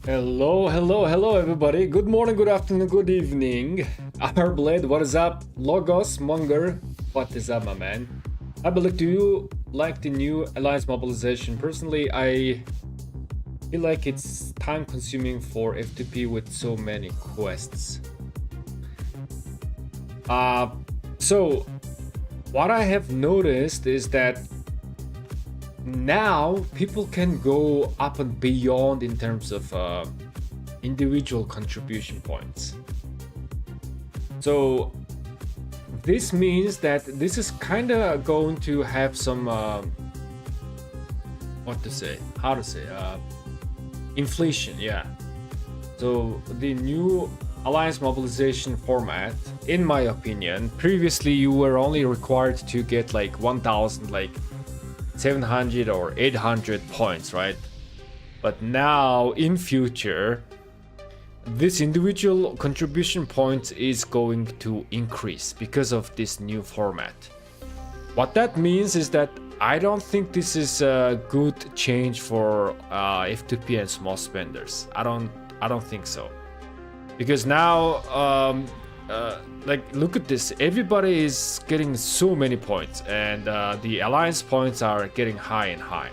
Hello, everybody. Good morning, good afternoon, good evening. Blade, what is up? Logos, Monger, what is up, my man? I believe, do you like the new Alliance Mobilization? Personally, I feel like it's time consuming for F2P with so many quests. So, what I have noticed is that now people can go up and beyond in terms of individual contribution points. So this means that this is kind of going to have some inflation. Yeah, so the new Alliance Mobilization format, in my opinion, previously you were only required to get like 1000 like 700 or 800 points, right? But now in future this individual contribution points is going to increase because of this new format. What that means is that I don't think this is a good change for F2P and small spenders. I don't think so, because now like look at this, everybody is getting so many points, and the alliance points are getting high and high.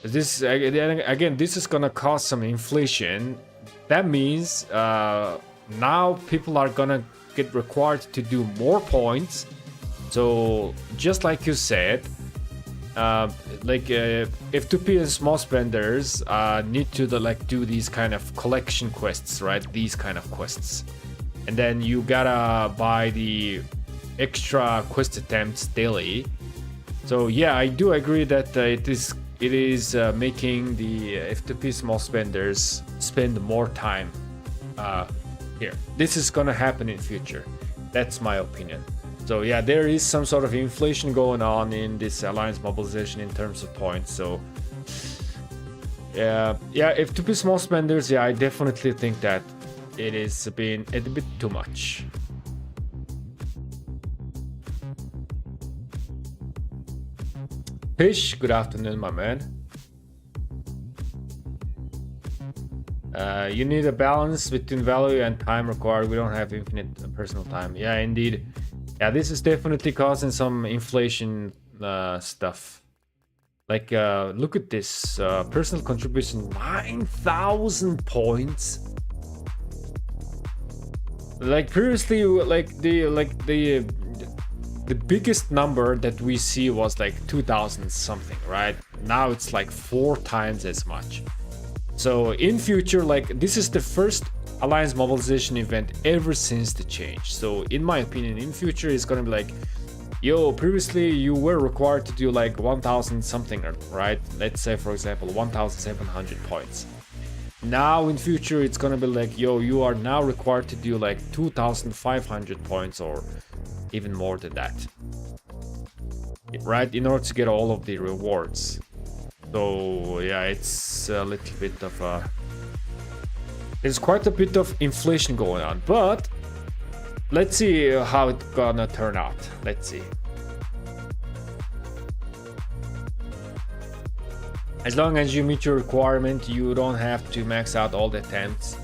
This again, this is gonna cause some inflation. That means now people are gonna get required to do more points. So just like you said, F2P and small spenders need to do these kind of collection quests, right? These kind of quests, and then you gotta buy the extra quest attempts daily. So yeah, I do agree that it is making the F2P small spenders spend more time here. This is gonna happen in future. That's my opinion. So yeah, there is some sort of inflation going on in this Alliance Mobilization in terms of points. So yeah, F2P small spenders, yeah, I definitely think that it is been a bit too much. Fish, good afternoon, my man. You need a balance between value and time required. We don't have infinite personal time. Yeah, indeed. Yeah, this is definitely causing some inflation stuff. Like, look at this personal contribution, 9,000 points. Like previously, the biggest number that we see was like 2,000 something, right? Now it's like 4 times as much. So in future, like this is the first Alliance Mobilization event ever since the change. So in my opinion, in future it's gonna be like, yo, previously you were required to do like 1,000 something, right? Let's say for example 1,700 points. Now in future it's gonna be like, yo, you are now required to do like 2,500 points or even more than that, right, in order to get all of the rewards. So yeah, it's a little bit of a, there's quite a bit of inflation going on, but let's see how it's gonna turn out. Let's see. As long as you meet your requirement, you don't have to max out all the attempts.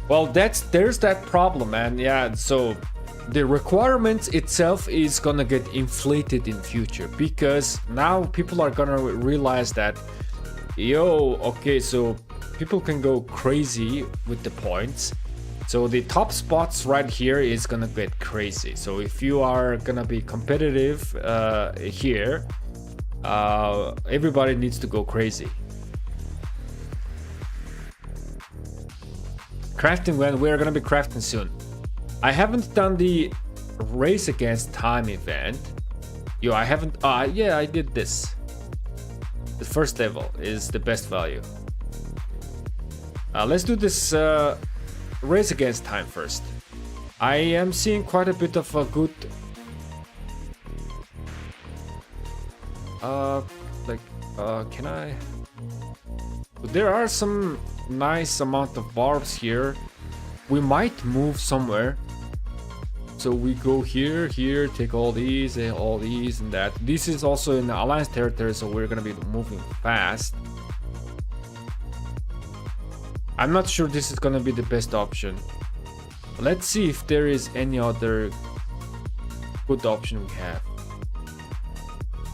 Well, there's that problem, man. Yeah, so the requirements itself is gonna get inflated in future, because now people are gonna realize that, yo, okay, so people can go crazy with the points. So the top spots right here is gonna get crazy. So if you are gonna be competitive here, everybody needs to go crazy. Crafting, when we're gonna be crafting soon. I haven't done the race against time event. Yo, I haven't. Yeah, I did this. The first level is the best value. Let's do this race against time first. I am seeing quite a bit of a good can I? There are some nice amount of barbs here. We might move somewhere. So we go here, take all these, and that. This is also in the Alliance territory, so we're gonna be moving fast. I'm not sure this is gonna be the best option. Let's see if there is any other good option we have.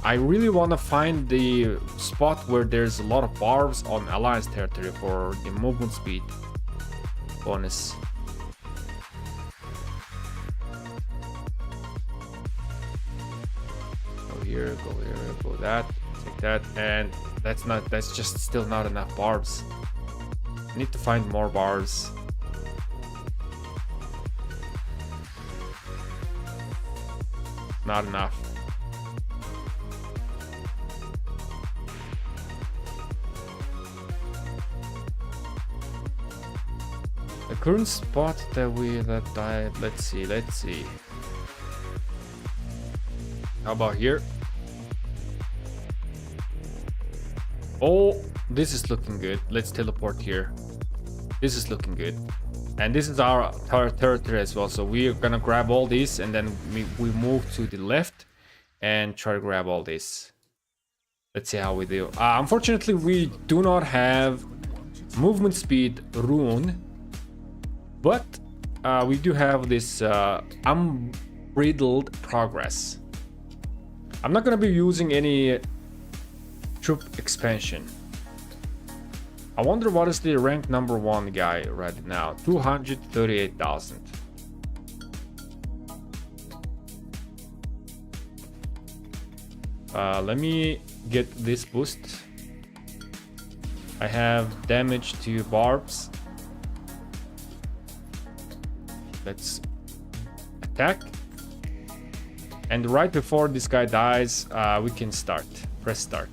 I really want to find the spot where there's a lot of barbs on Alliance territory for the movement speed bonus. Go here, go that, take that, and that's just still not enough barbs. I need to find more barbs. Not enough. The current spot that died, let's see. How about here? Oh, this is looking good. Let's teleport here. This is looking good. And this is our territory as well. So we're gonna grab all these and then we move to the left and try to grab all this. Let's see how we do. Unfortunately, we do not have movement speed rune, but we do have this unbridled progress. I'm not gonna be using any troop expansion. I wonder what is the rank number 1 guy right now. 238,000. Let me get this boost. I have damage to barbs. Let's attack. And right before this guy dies, we can start. Press start.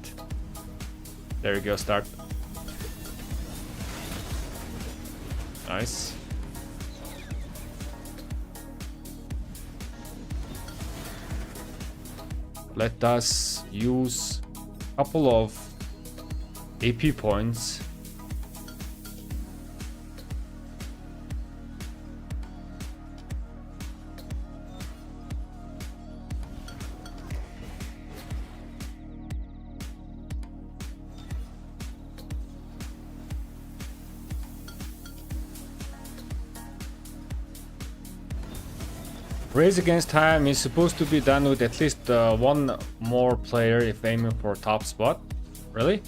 There you go, start. Nice. Let us use a couple of AP points. Race against time is supposed to be done with at least one more player if aiming for top spot. Really?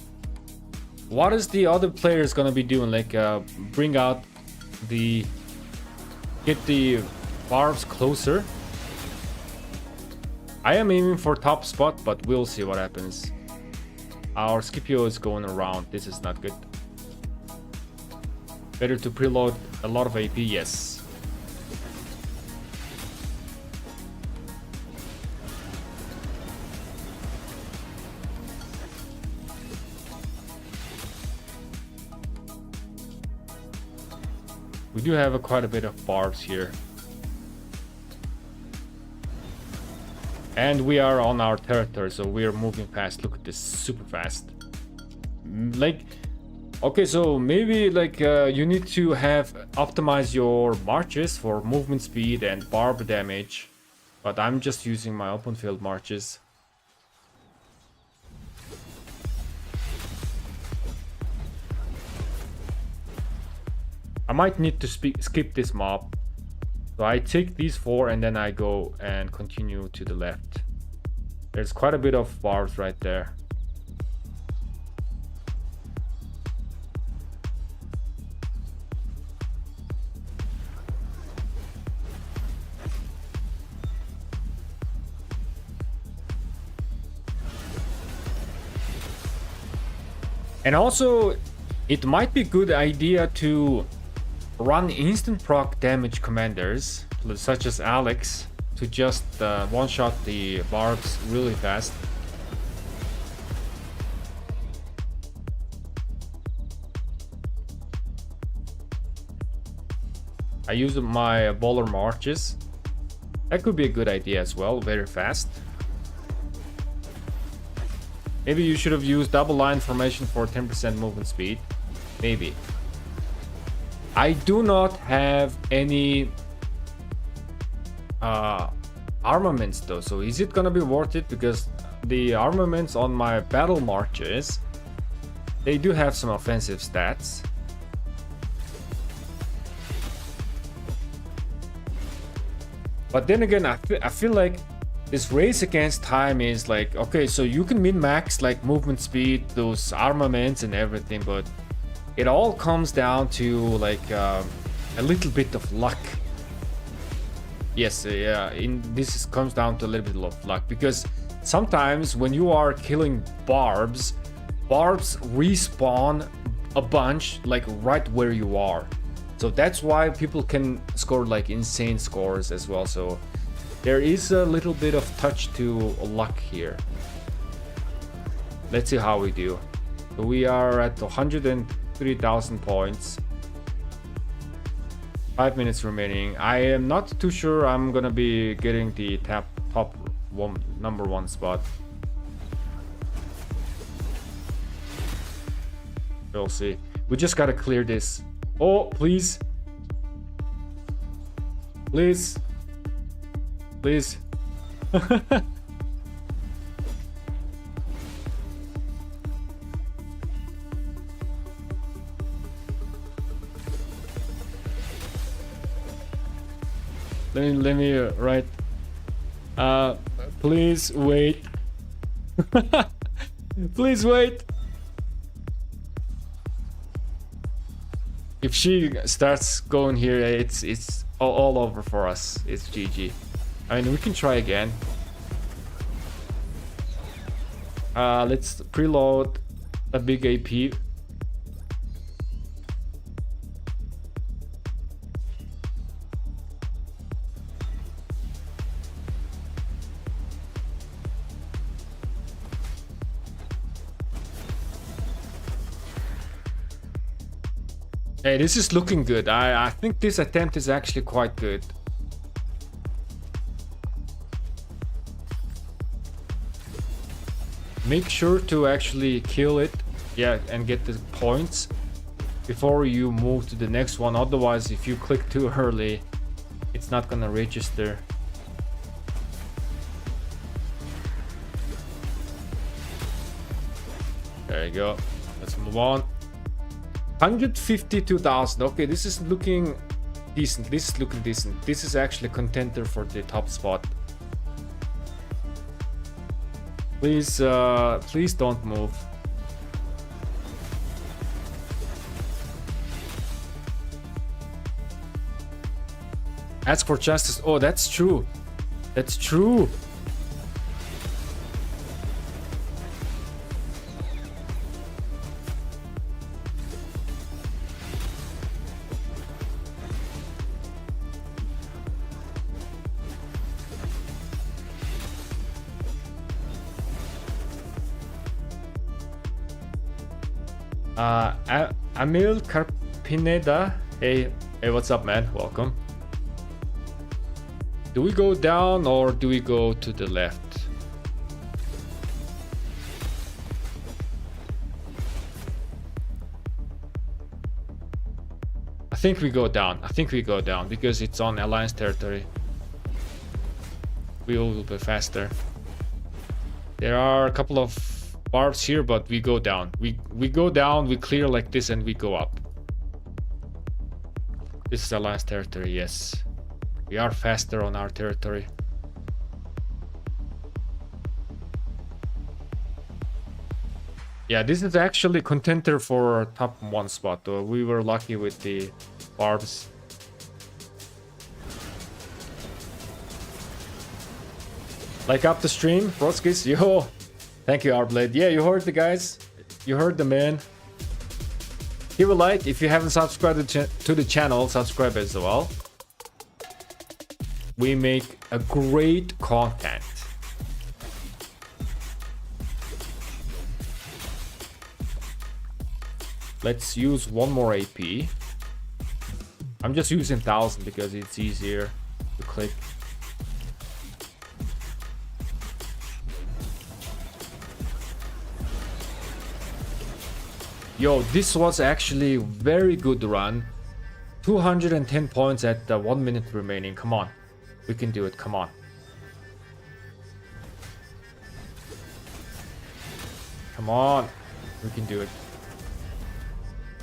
What is the other players gonna be doing? Like bring out the... get the barbs closer? I am aiming for top spot, but we'll see what happens. Our Scipio is going around. This is not good. Better to preload a lot of AP, yes. We do have quite a bit of barbs here. And we are on our territory, so we are moving fast. Look at this, super fast. Like, okay, so maybe like you need to have optimize your marches for movement speed and barb damage. But I'm just using my open field marches. I might need to skip this mob. So I take these 4 and then I go and continue to the left. There's quite a bit of barbs right there. And also, it might be a good idea to run instant proc damage commanders, such as Alex, to just one-shot the barbs really fast. I use my bowler marches. That could be a good idea as well, very fast. Maybe you should have used double line formation for 10% movement speed. Maybe. I do not have any armaments though, so is it gonna be worth it? Because the armaments on my battle marches, they do have some offensive stats. But then again, I feel like this race against time is like, okay, so you can min-max like movement speed, those armaments and everything, but it all comes down to like a little bit of luck. Yes, yeah, comes down to a little bit of luck, because sometimes when you are killing barbs respawn a bunch like right where you are. So that's why people can score like insane scores as well. So there is a little bit of touch to luck here. Let's see how we do. So we are at 103,000 points. 5 minutes remaining. I am not too sure I'm gonna be getting the top number one spot. We'll see. We just gotta clear this. Oh, please. Please. Please. Let me write. Please wait. Please wait. If she starts going here, it's all over for us. It's GG. I mean, we can try again. Let's preload a big AP. Hey, this is looking good. I think this attempt is actually quite good. Make sure to actually kill it, yeah, and get the points before you move to the next one. Otherwise, if you click too early, it's not gonna register. There you go. Let's move on. 152,000. Okay, this is looking decent. This is looking decent. This is actually a contender for the top spot. Please, please don't move. Ask for justice. Oh, that's true. That's true. Emil Carpineda. Hey, what's up, man? Welcome. Do we go down or do we go to the left? I think we go down. I think we go down because it's on Alliance territory. We will be faster. There are a couple of barbs here, but we go down. We go down, we clear like this, and we go up. This is Alliance territory, yes. We are faster on our territory. Yeah, this is actually contender for top one spot, though. We were lucky with the barbs. Like up the stream, Broskis, yo. Thank you, Arblade. Yeah, you heard the guys. You heard the man. Give a like. If you haven't subscribed to the channel, subscribe as well. We make a great content. Let's use one more AP. I'm just using 1000 because it's easier to click. Yo, this was actually a very good run. 210 points at 1 minute remaining. Come on. We can do it. Come on. Come on. We can do it.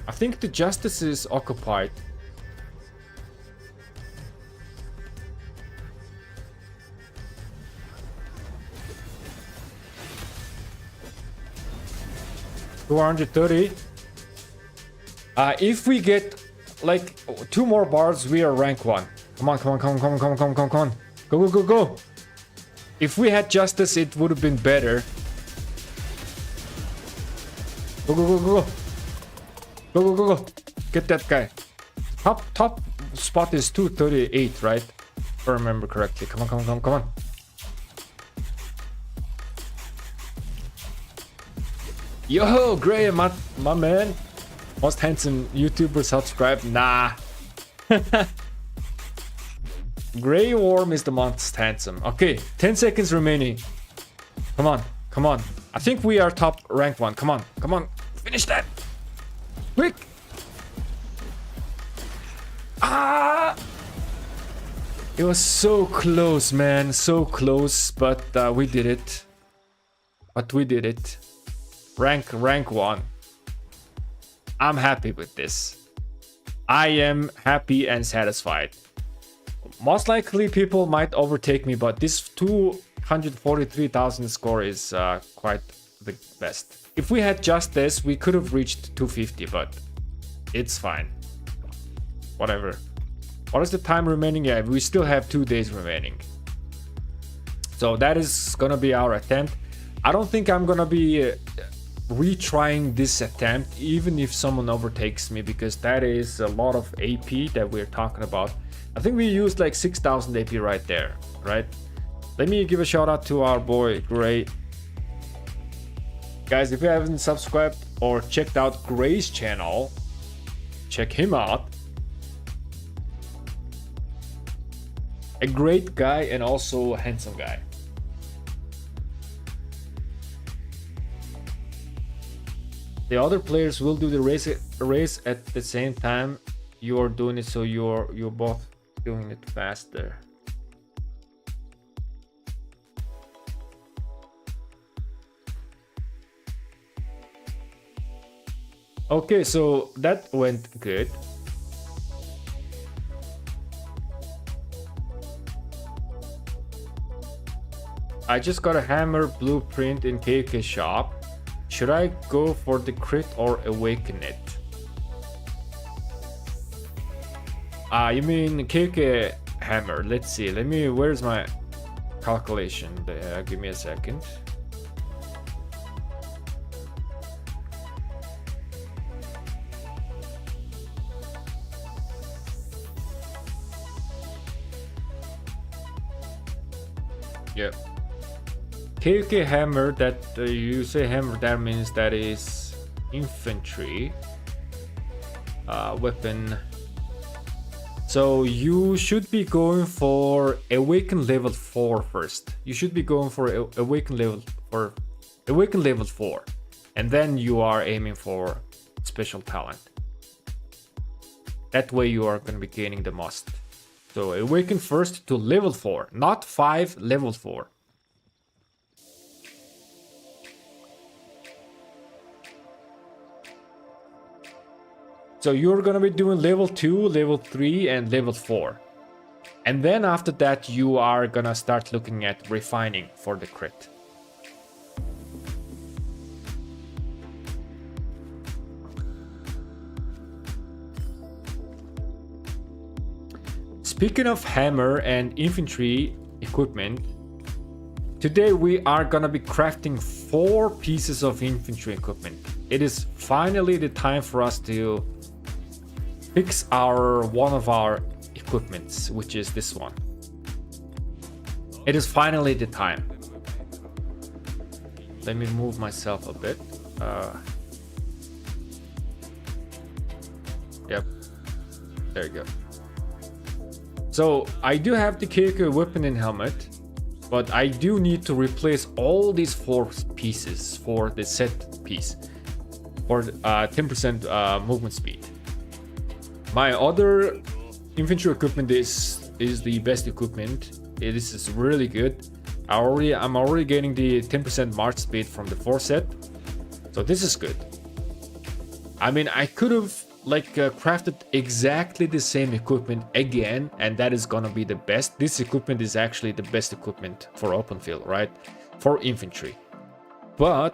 I think the justice is occupied. 230. If we get like 2 more bars, we are rank 1. Come on, come on, come on, come on, come on, come on, come on, come on. Go, go, go, go. If we had justice, it would have been better. Go, go, go, go, go. Go, go, go, go. Get that guy. Top spot is 238, right? If I remember correctly. Come on, come on, come on, come on. Yo, Gray, my man. Most handsome YouTuber subscribed. Nah. Grey Worm is the most handsome. Okay, 10 seconds remaining. Come on, come on. I think we are top rank 1. Come on, come on. Finish that. Quick. Ah! It was so close, man. So close, but we did it. But we did it. Rank 1. I'm happy with this. I am happy and satisfied. Most likely people might overtake me, but this 243,000 score is quite the best. If we had just this, we could have reached 250, but it's fine. Whatever. What is the time remaining? Yeah, we still have 2 days remaining. So that is gonna be our attempt. I don't think I'm gonna be retrying this attempt even if someone overtakes me, because that is a lot of AP that we're talking about. I think we used like 6,000 AP right there, right? Let me give a shout out to our boy Gray. Guys, if you haven't subscribed or checked out Gray's channel, check him out. A great guy and also a handsome guy. The other players will do the race at the same time you are doing it, so you're both doing it faster. Okay, so that went good. I just got a hammer blueprint in KVK Shop. Should I go for the crit or awaken it? You mean KVK hammer? Let's see. Where's my calculation? Give me a second. Yep. KVK hammer, that you say hammer, that means that is infantry weapon. So you should be going for awaken level 4 first. You should be going for awaken level 4, and then you are aiming for special talent. That way you are going to be gaining the most. So awaken first to level 4, not 5, level 4. So you're gonna be doing level 2, level 3, and level 4. And then after that, you are gonna start looking at refining for the crit. Speaking of hammer and infantry equipment, today we are gonna be crafting 4 pieces of infantry equipment. It is finally the time for us to fix one of our equipments, which is this one. It is finally the time. Let me move myself a bit. Yep, there you go. So I do have the KVK weapon and helmet, but I do need to replace all these 4 pieces for the set piece for 10% movement speed. My other infantry equipment is the best equipment. This is really good. I'm already getting the 10% march speed from the 4 set, so this is good. I mean, I could have crafted exactly the same equipment again, and that is gonna be the best. This equipment is actually the best equipment for open field, right? For infantry. But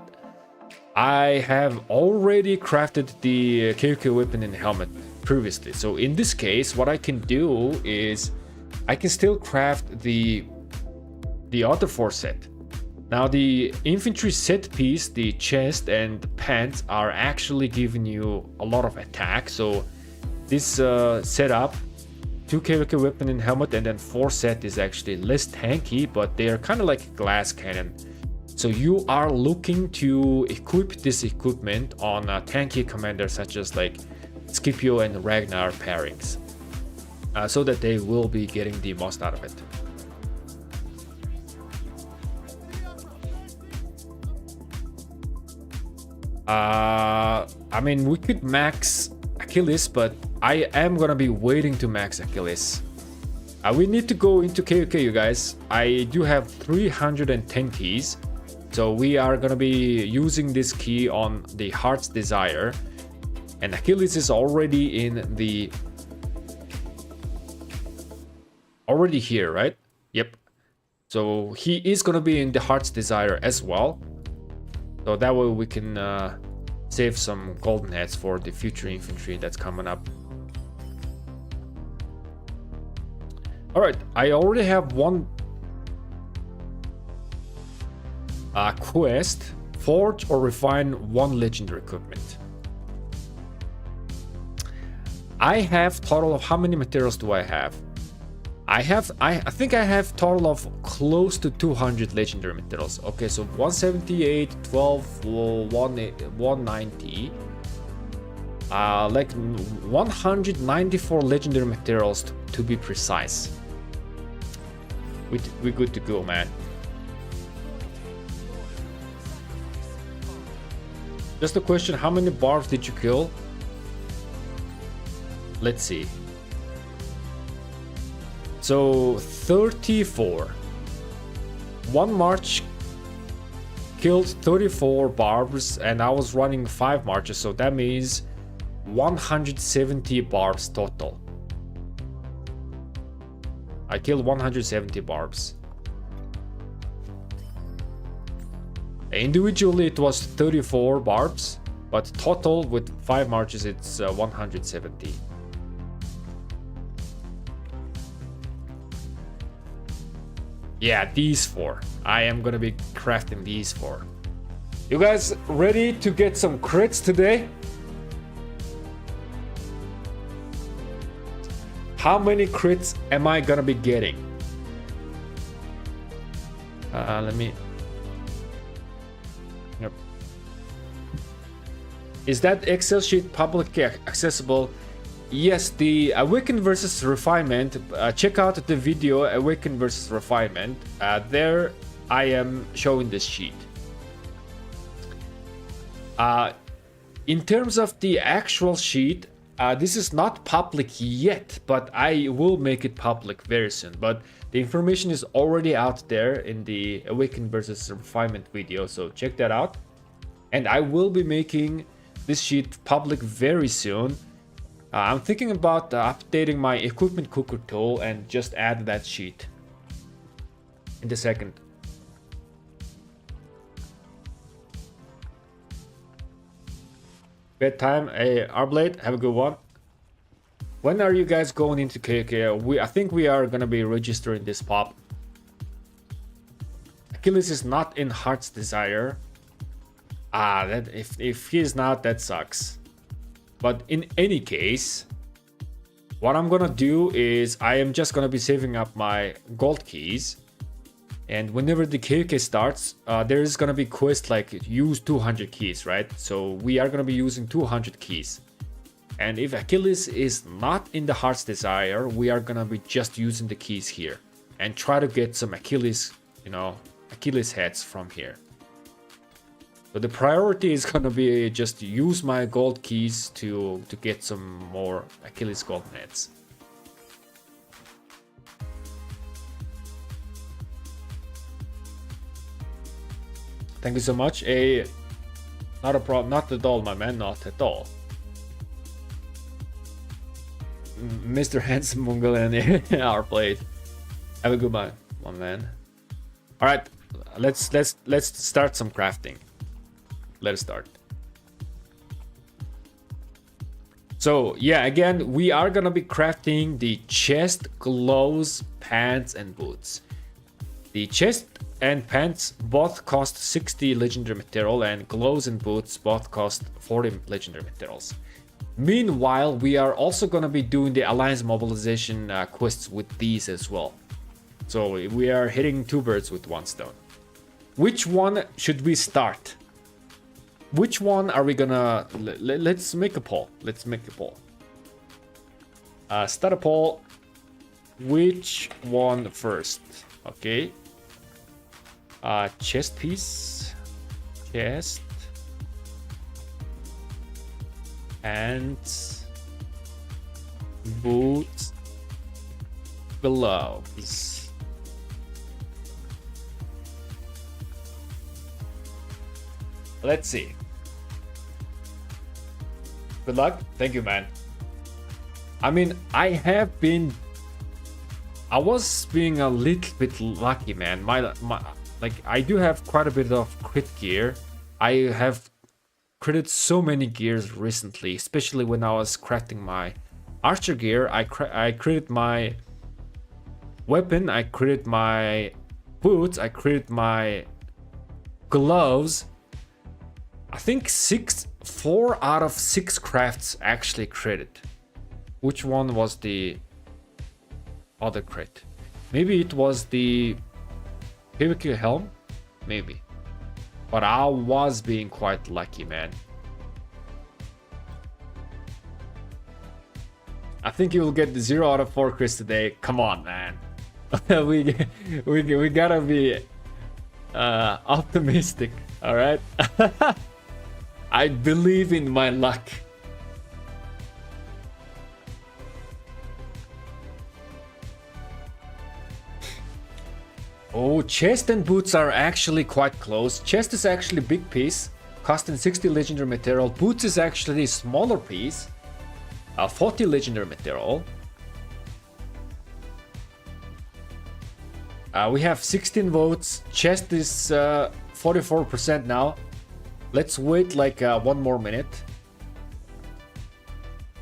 I have already crafted the KVK weapon and helmet previously. So in this case, what I can do is I can still craft the other 4 set. Now the infantry set piece, the chest and the pants are actually giving you a lot of attack. So this setup, 2 KVK weapon and helmet and then 4 set is actually less tanky, but they are kind of like glass cannon. So you are looking to equip this equipment on a tanky commander such as like Scipio and Ragnar pairings, so that they will be getting the most out of it. I mean, we could max Achilles, but I am gonna be waiting to max Achilles. We need to go into KVK, you guys. I do have 310 keys. So we are gonna be using this key on the Heart's Desire, and Achilles is already in the here, right? Yep. So he is gonna be in the Heart's Desire as well. So that way we can save some golden heads for the future infantry that's coming up. All right, I already have one quest: forge or refine 1 legendary equipment. I have total of how many materials do I have? I think I have total of close to 200 legendary materials. Okay, so 178, 12, 190, like 194 legendary materials to be precise. We're good to go, man. Just a question, how many barbs did you kill? Let's see. So 34. One march killed 34 barbs and I was running 5 marches, so that means 170 barbs total. I killed 170 barbs. Individually it was 34 barbs, but total with 5 marches it's 170. Yeah, these 4. I am gonna be crafting these 4. You guys ready to get some crits today? How many crits am I gonna be getting? Let me... Yep. Is that Excel sheet publicly accessible? Yes, the Awaken versus Refinement. Check out the video Awaken versus Refinement. There I am showing this sheet. In terms of the actual sheet, this is not public yet, but I will make it public very soon. But the information is already out there in the Awaken versus Refinement video, so check that out. And I will be making this sheet public very soon. I'm thinking about updating my equipment cooker tool and just add that sheet in a second. Bedtime, hey, Arblade, have a good one. When are you guys going into KVK? I think we are gonna be registering this pop. Achilles is not in Heart's Desire. That if he is not, that sucks. But in any case, what I'm gonna do is I am just gonna be saving up my gold keys, and whenever the KVK starts, there is gonna be quest like use 200 keys, right? So we are gonna be using 200 keys. And if Achilles is not in the Heart's Desire, we are gonna be just using the keys here and try to get some Achilles, Achilles heads from here. So the priority is gonna be just use my gold keys to get some more Achilles gold heads. Thank you so much. Not a problem, not at all, my man, not at all. Mr. Handsome Mongolian, our plate. Have a good one, my man. All right, let's start some crafting. let's start. So yeah, again, we are gonna be crafting the chest, gloves, pants, and boots. The chest and pants both cost 60 legendary material, and gloves and boots both cost 40 legendary materials. Meanwhile, we are also gonna be doing the alliance mobilization quests with these as well. So we are hitting two birds with one stone. Which one should we start? Which one are we gonna... Let's make a poll. Let's make a poll. Start a poll. Which one first? Okay. Chest piece. Chest. Pants. Boots. Gloves. Let's see. Good luck. Thank you, man. I mean, I was being a little bit lucky, man. Like, I do have quite a bit of crit gear. I have critted so many gears recently, especially when I was crafting my archer gear. I critted my weapon, I critted my boots, I critted my gloves. I think 4 out of 6 crafts actually critted. Which one was the other crit? Maybe it was the KVK helm? Maybe. But I was being quite lucky, man. I think you will get the 0 out of 4 crits today. Come on, man. we gotta be optimistic, all right? I believe in my luck. Oh, chest and boots are actually quite close. Chest is actually a big piece, costing 60 legendary material. Boots is actually a smaller piece, 40 legendary material. We have 16 votes. Chest is 44% now. Let's wait like 1 more minute.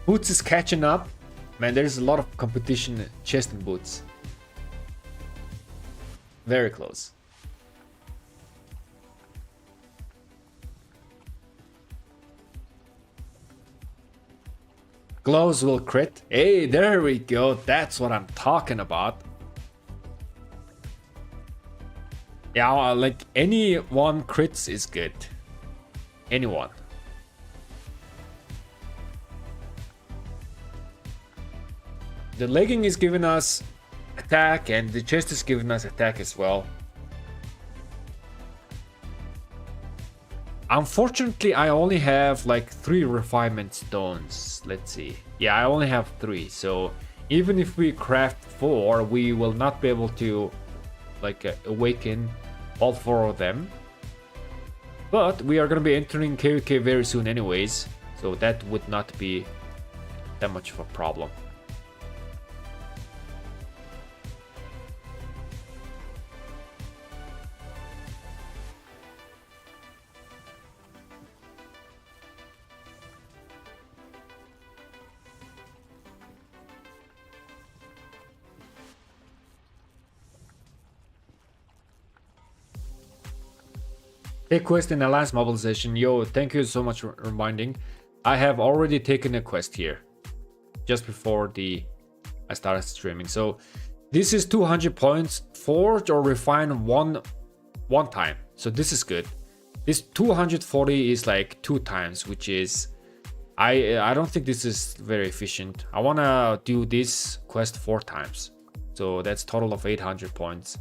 Boots is catching up. Man, there's a lot of competition, chest and boots. Very close. Gloves will crit. Hey, there we go. That's what I'm talking about. Yeah, like any one crits is good. Anyone. The legging is giving us attack, and the chest is giving us attack as well. Unfortunately, I only have like 3 refinement stones. Let's see. Yeah, I only have 3. So even if we craft 4, we will not be able to like awaken all 4 of them. But we are going to be entering KVK very soon anyways, so that would not be that much of a problem. Take quest in Alliance Mobilization. Yo, thank you so much for reminding. I have already taken a quest here just before I started streaming. So this is 200 points, forge or refine one time. So this is good. This 240 is like 2 times, which is I don't think this is very efficient. I want to do this quest 4 times. So that's total of 800 points.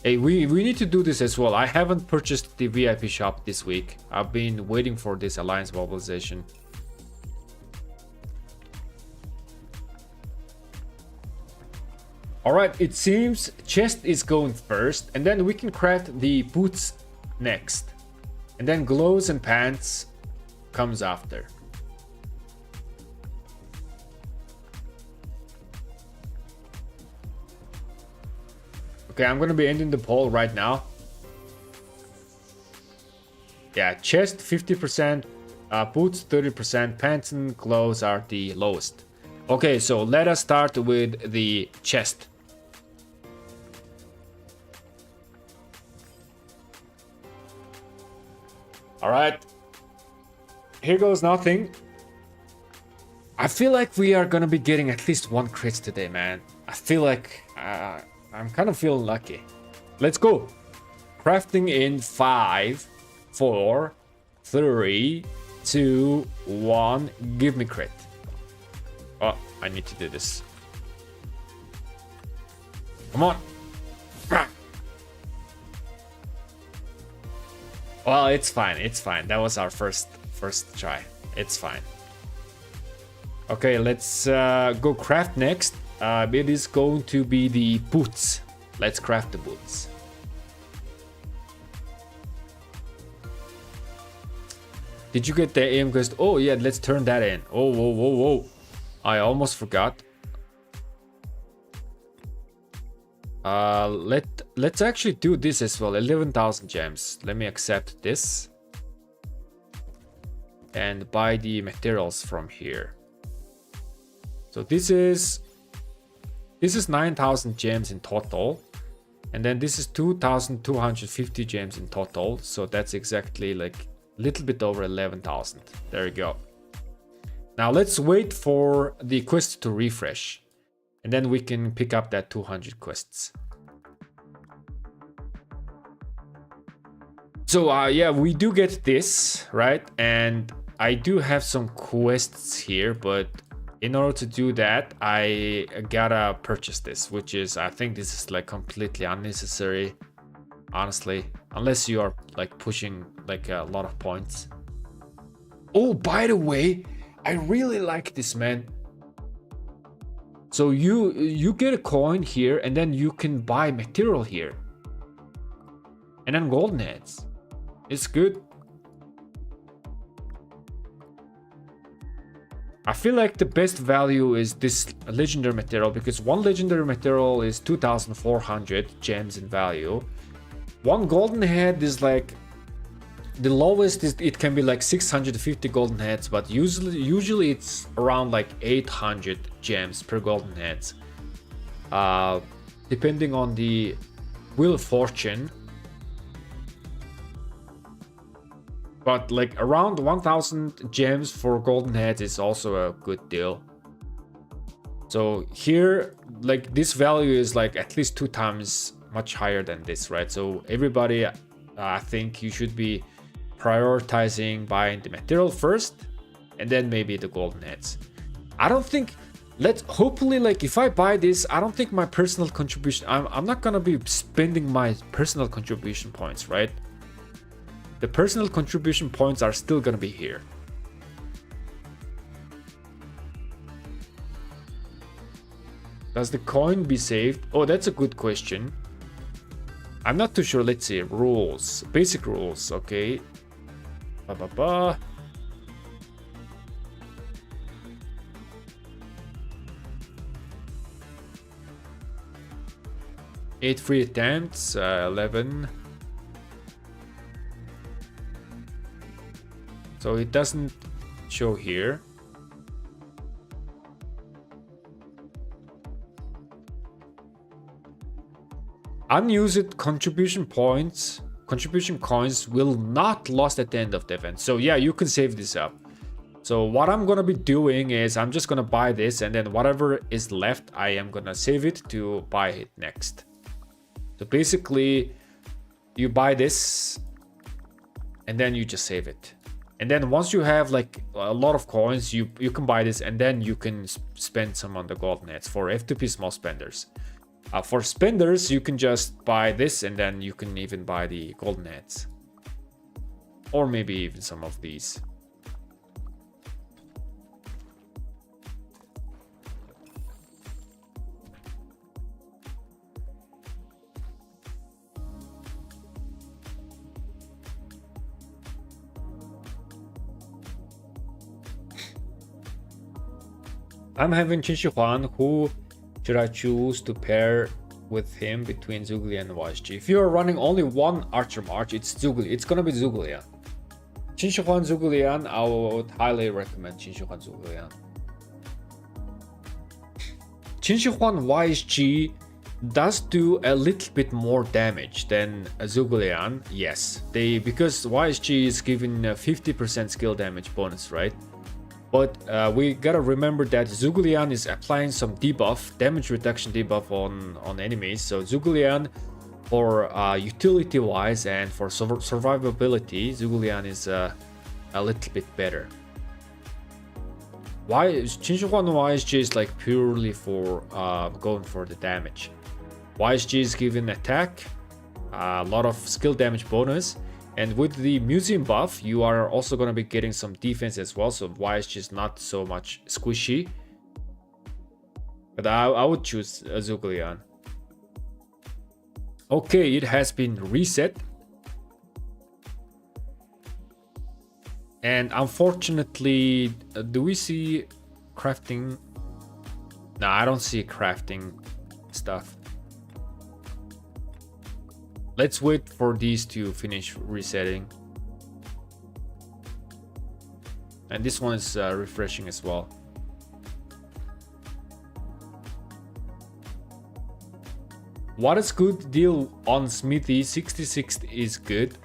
Hey, we need to do this as well. I haven't purchased the VIP shop this week. I've been waiting for this alliance mobilization. Alright, it seems chest is going first, and then we can craft the boots next. And then gloves and pants comes after. Okay, I'm gonna be ending the poll right now. Yeah, chest 50%, boots 30%, pants and clothes are the lowest. Okay, so let us start with the chest. All right, here goes nothing. I feel like we are gonna be getting at least one crit today, man. I feel like I'm kind of feeling lucky. Let's go. Crafting in 5, 4, 3, 2, 1. Give me crit. Oh, I need to do this. Come on. Well, it's fine. It's fine. That was our first try. It's fine. Okay, let's go craft next. It is going to be the boots. Let's craft the boots. Did you get the aim quest? Oh yeah, let's turn that in. Oh, whoa, whoa, whoa. I almost forgot. Let's actually do this as well. 11,000 gems. Let me accept this. And buy the materials from here. So this is 9,000 gems in total. And then this is 2,250 gems in total. So that's exactly like a little bit over 11,000. There you go. Now let's wait for the quest to refresh. And then we can pick up that 200 quests. So yeah, we do get this, right? And I do have some quests here, but in order to do that, I gotta purchase this, which is, I think this is like completely unnecessary, honestly, unless you are like pushing like a lot of points. Oh, by the way, I really like this, man. So you get a coin here, and then you can buy material here, and then golden heads. It's good. I feel like the best value is this legendary material, because one legendary material is 2,400 gems in value. One golden head is like, the lowest is, it can be like 650 golden heads, but usually it's around like 800 gems per golden heads. Depending on the Wheel of Fortune. But like around 1,000 gems for golden heads is also a good deal. So here, like this value is like at least 2 times much higher than this, right? So everybody, I think you should be prioritizing buying the material first, and then maybe the golden heads. I don't think, hopefully, like if I buy this, I don't think my personal contribution, I'm not gonna be spending my personal contribution points, right? The personal contribution points are still gonna be here. Does the coin be saved? Oh, that's a good question. I'm not too sure. Let's see. Rules. Basic rules. Okay. 8 free attempts. 11. So it doesn't show here. Unused contribution points, contribution coins will not lost at the end of the event. So yeah, you can save this up. So what I'm gonna be doing is I'm just gonna buy this, and then whatever is left, I am gonna save it to buy it next. So basically, you buy this, and then you just save it. And then once you have like a lot of coins, you can buy this, and then you can spend some on the golden heads for F2P small spenders. For spenders, you can just buy this, and then you can even buy the golden heads. Or maybe even some of these. I'm having Chin Shi Huan. Who should I choose to pair with him between Zhuge and YSG. If you're running only one Archer March, it's gonna be Zhuge. Qin Shi Huan Zhuge, I would highly recommend Qin Shi Huan Zhuge. Qin Shi Huan YSG does do a little bit more damage than Zhuge, yes. Because YSG is given a 50% skill damage bonus, right? But we gotta remember that Zhuge is applying some debuff, damage reduction debuff on enemies. So Zhuge, for utility wise and for survivability, Zhuge is a little bit better. Qin Shi Huan YSG is like purely for going for the damage. YSG is given attack, a lot of skill damage bonus, and with the museum buff, you are also going to be getting some defense as well. So YSG is not so much squishy, but I would choose Zhuge. Okay, it has been reset, and unfortunately, do we see crafting? No, I don't see crafting stuff. Let's wait for these to finish resetting. And this one is refreshing as well. What is good deal on Smithy? 66 is good.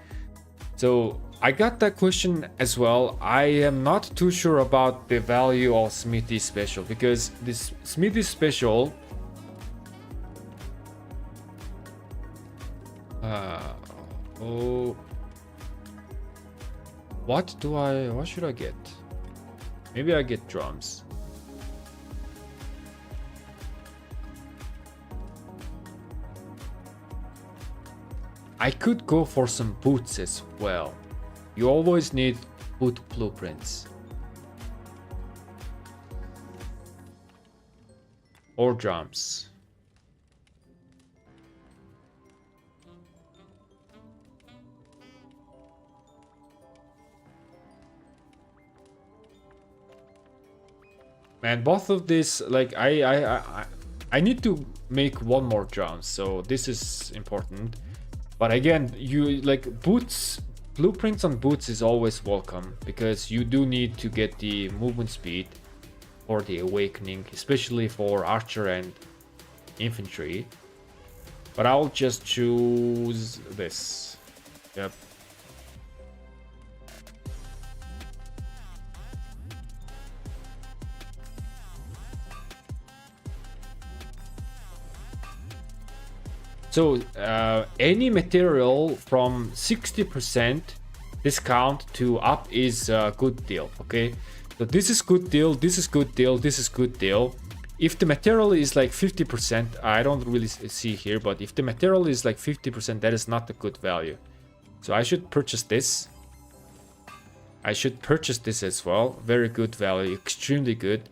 So I got that question as well. I am not too sure about the value of Smithy Special, because this Smithy Special what should I get? Maybe I get drums. I could go for some boots as well. You always need boot blueprints. Or drums. Man, both of this, like I need to make one more drum, so this is important. But again, you like boots, blueprints on boots is always welcome, because you do need to get the movement speed for the awakening, especially for archer and infantry. But I'll just choose this. Yep. So any material from 60% discount to up is a good deal, okay? So this is good deal, this is good deal, this is good deal. If the material is like 50%, I don't really see here, but if the material is like 50%, that is not a good value. So I should purchase this. I should purchase this as well. Very good value, extremely good.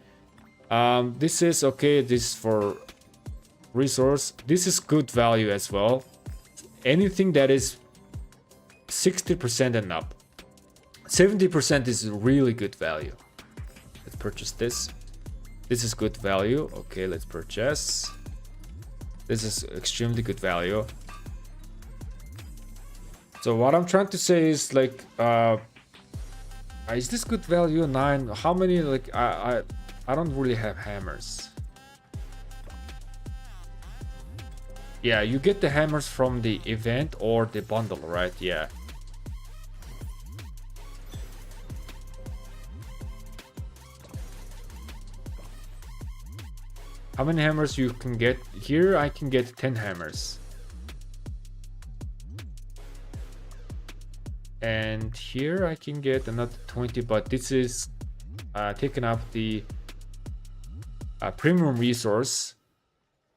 This is okay, this is for resource. This is good value as well. Anything that is 60% and up. 70% is really good value. Let's purchase this. This is good value. Okay, let's purchase. This is extremely good value. So what I'm trying to say is like, is this good value? 9. How many? Like I don't really have hammers. Yeah, you get the hammers from the event or the bundle, right? Yeah. How many hammers you can get? Here I can get 10 hammers. And here I can get another 20, but this is taking up the premium resource.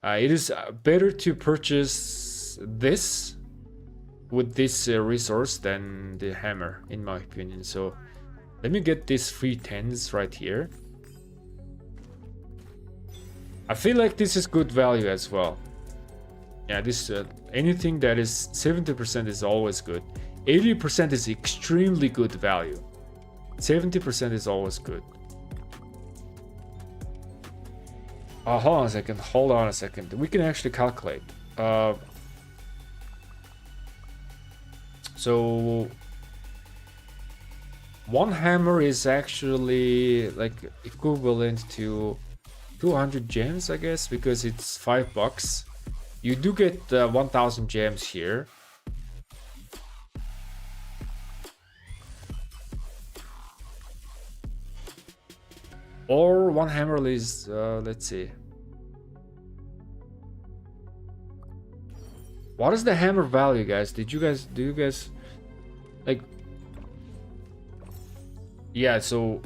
It is better to purchase this with this resource than the hammer, in my opinion. So let me get these free 10s right here. I feel like this is good value as well. Yeah, this anything that is 70% is always good. 80% is extremely good value. 70% is always good. Hold on a second. We can actually calculate. So one hammer is actually like equivalent to 200 gems, I guess, because it's $5. You do get 1000 gems here. Or one hammer is let's see. What is the hammer value, guys? Do you guys like? Yeah, so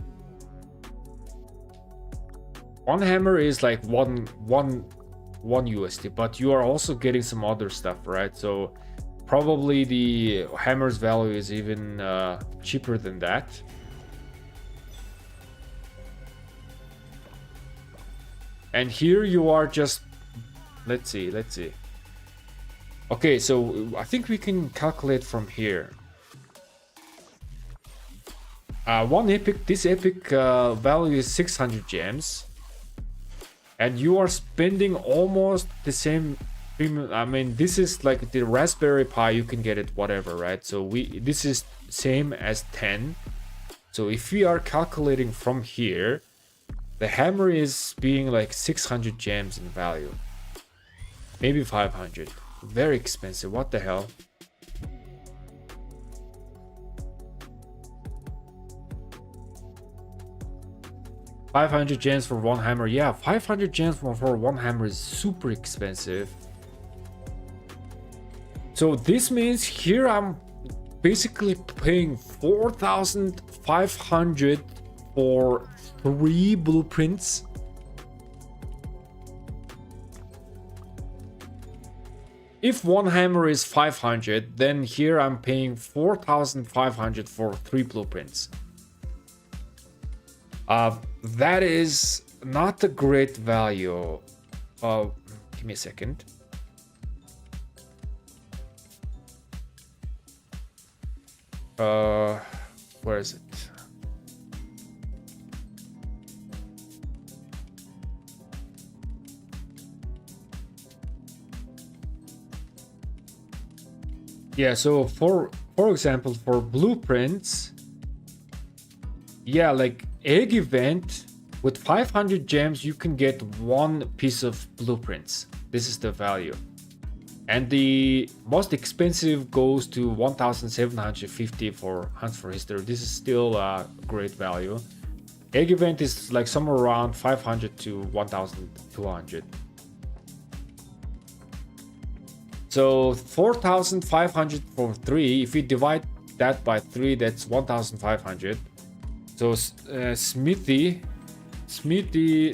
one hammer is like one USD, but you are also getting some other stuff, right? So probably the hammer's value is even cheaper than that. And here you are just, let's see. Okay, so I think we can calculate from here. This epic value is 600 gems. And you are spending almost the same premium. I mean, this is like the Raspberry Pi, you can get it whatever, right? So this is same as 10. So if we are calculating from here, the hammer is being like 600 gems in value. Maybe 500. Very expensive. What the hell? $500 gems for one hammer. Yeah, 500 gems for one hammer is super expensive. So this means here I'm basically paying 4,500 for 3 blueprints. If one hammer is 500, then here I'm paying 4,500 for 3 blueprints. That is not a great value. Give me a second. Where is it? Yeah, so for example, for blueprints, yeah, like egg event with 500 gems, you can get 1 piece of blueprints. This is the value. And the most expensive goes to 1,750 for Hunt for History. This is still a great value. Egg event is like somewhere around 500 to 1,200. So 4,500 for 3. If we divide that by 3, that's 1,500. So Smithy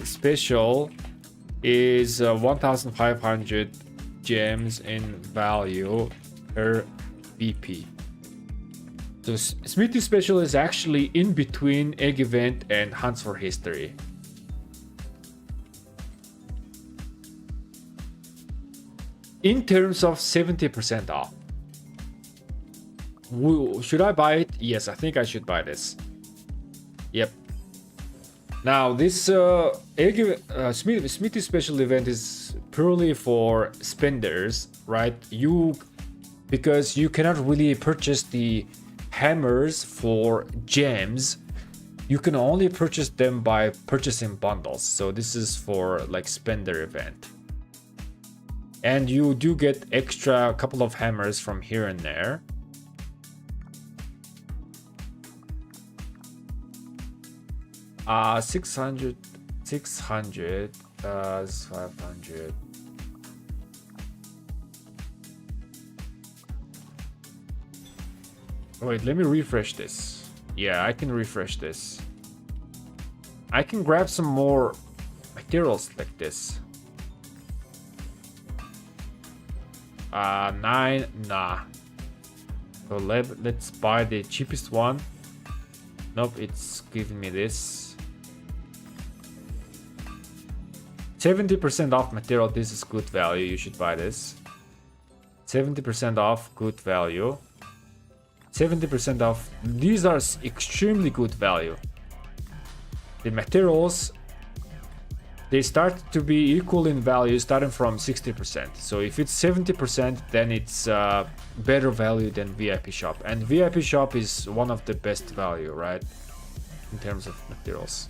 Special is 1,500 gems in value per BP. So Smithy Special is actually in between Egg Event and Hunts for History. In terms of 70% off. Should I buy it? Yes, I think I should buy this. Yep. Now this Smithy Special event is purely for spenders, right? Because you cannot really purchase the hammers for gems. You can only purchase them by purchasing bundles. So this is for like spender event. And you do get extra couple of hammers from here and there. Uh, 600 is 500. Wait, let me refresh this. Yeah, I can refresh this. I can grab some more materials like this. 9, nah. So let's buy the cheapest one. Nope, it's giving me this. 70% off material. This is good value. You should buy this. 70% off, good value. 70% off. These are extremely good value. The materials they start to be equal in value starting from 60%. So if it's 70%, then it's better value than VIP shop. And VIP shop is one of the best value, right? In terms of materials.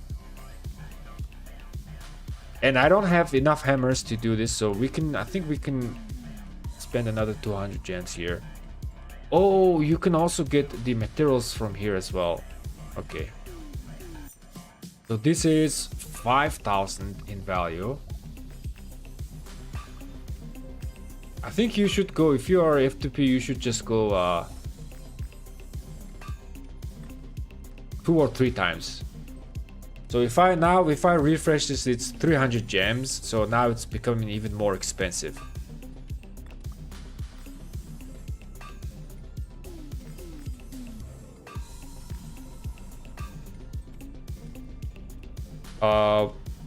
And I don't have enough hammers to do this, so I think we can spend another 200 gems here. Oh, you can also get the materials from here as well. Okay. So this is 5,000 in value. I think you should go, if you are F2P, you should just go 2 or 3 times. So if I refresh this, it's 300 gems. So now it's becoming even more expensive.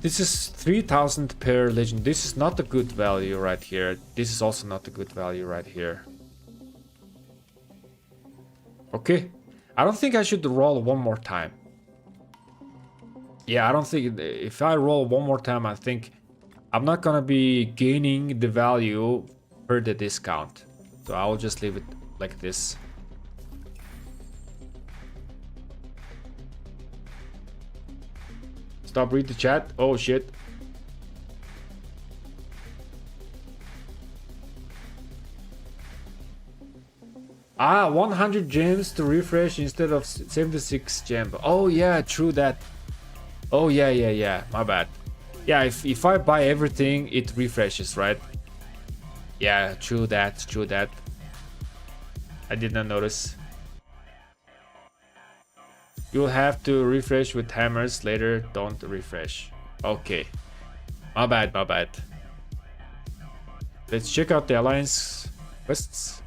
This is 3,000 per legend. This is not a good value right here. This is also not a good value right here. Okay. I don't think I should roll one more time. Yeah, I don't think if I roll one more time, I think I'm not gonna be gaining the value per the discount. So I'll just leave it like this. Stop, read the chat. Oh shit. Ah, 100 gems to refresh instead of 76 gems. Oh yeah, true that. Oh yeah. My bad. Yeah, if I buy everything, it refreshes, right? Yeah, true that. I did not notice. You'll have to refresh with hammers later. Don't refresh. Okay. My bad. Let's check out the alliance quests.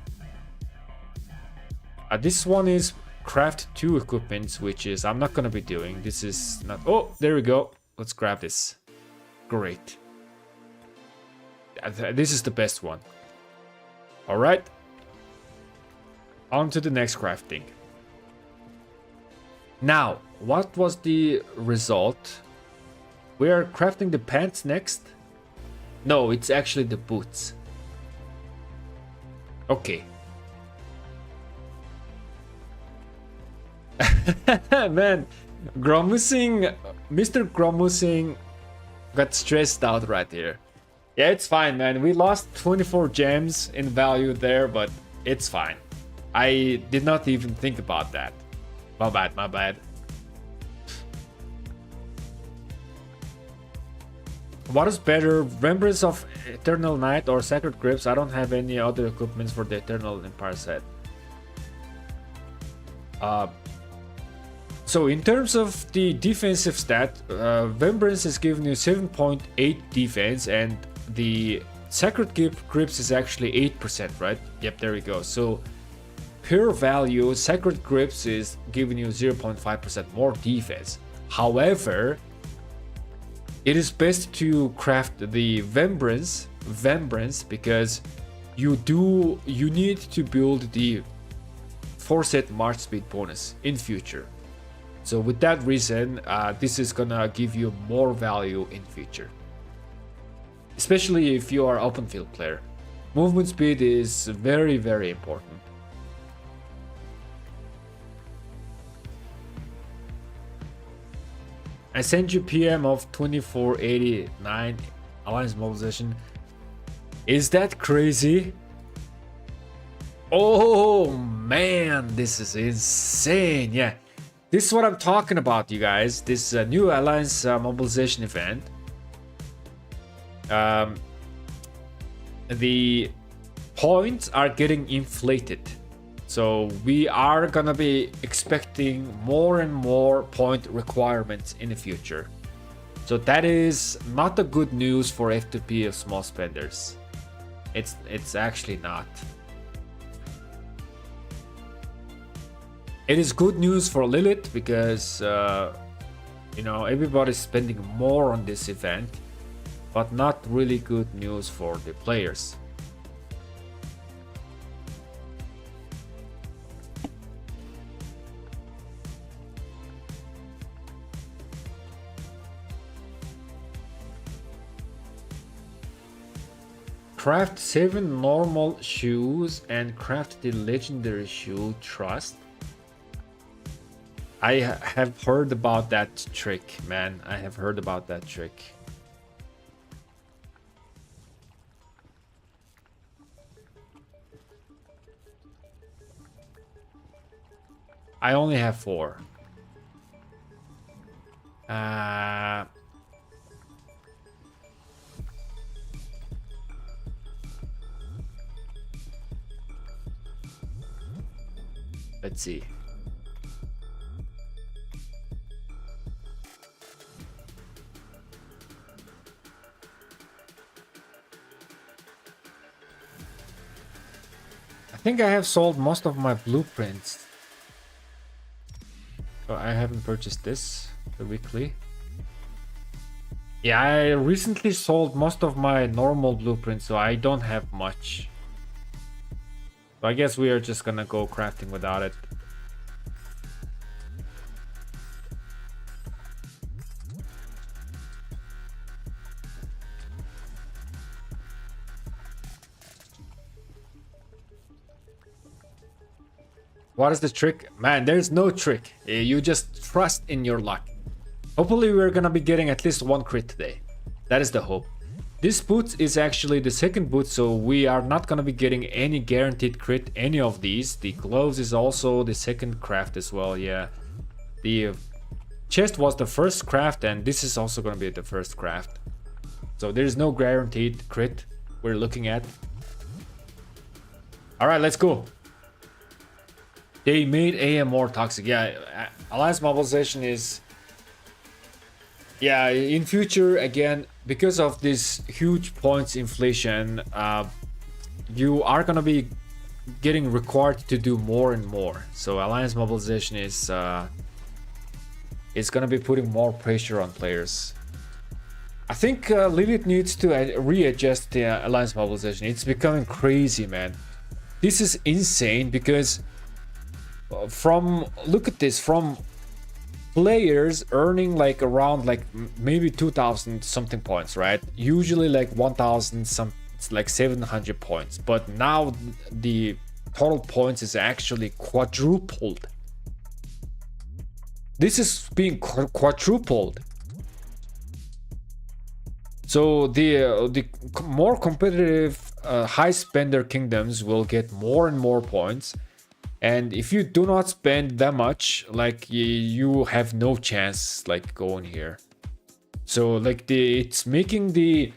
This one is craft 2 equipments, which is I'm not gonna be doing. This is not. Oh, there we go. Let's grab this. Great. This is the best one. All right. On to the next crafting. Now, what was the result? We are crafting the pants next? No, it's actually the boots. Okay. Man, Mr. Gromusing got stressed out right here. Yeah, it's fine, man. We lost 24 gems in value there, but it's fine. I did not even think about that. My bad. What is better, Remembrance of Eternal Night or Sacred Grips? I don't have any other equipments for the Eternal Empire set. So in terms of the defensive stat, Remembrance is giving you 7.8 defense, and the Sacred Grips is actually 8%, right? Yep, there we go. So per value, Sacred Grips is giving you 0.5% more defense. However, it is best to craft the Remembrance because you need to build the 4-set March speed bonus in future. So with that reason, this is gonna give you more value in future, especially if you are open field player. Movement speed is very, very important. I sent you PM of 2489 Alliance Mobilization. Is that crazy? Oh man, this is insane. Yeah, this is what I'm talking about, you guys. This new Alliance Mobilization event. The points are getting inflated. So we are gonna be expecting more and more point requirements in the future. So that is not a good news for F2P of small spenders. It's actually not. It is good news for Lilith because everybody's spending more on this event, but not really good news for the players. Craft 7 normal shoes and craft the legendary shoe trust. I have heard about that trick, man. I have heard about that trick. I only have 4. Let's see. I think I have sold most of my blueprints. So I haven't purchased this, the weekly. Yeah, I recently sold most of my normal blueprints, so I don't have much. So I guess we are just gonna go crafting without it. What is the trick? Man, there's no trick. You just trust in your luck. Hopefully we're gonna be getting at least 1 crit today. That is the hope. This boot is actually the second boot, so we are not gonna be getting any guaranteed crit any of these. The gloves is also the second craft as well, yeah. The chest was the first craft, and this is also gonna be the first craft. So there's no guaranteed crit we're looking at. Alright, let's go. They made AM more toxic. Yeah, Alliance Mobilization is... Yeah, in future, again, because of this huge points inflation, you are gonna be getting required to do more and more. So Alliance Mobilization is gonna be putting more pressure on players. I think Lilith needs to readjust the Alliance Mobilization. It's becoming crazy, man. This is insane because look at this, from players earning like around like maybe 2,000 something points, right? Usually like 1,000 some, it's like 700 points, but now the total points is actually quadrupled. This is being quadrupled. So the more competitive high spender kingdoms will get more and more points. And if you do not spend that much, like you have no chance like going here. So like it's making the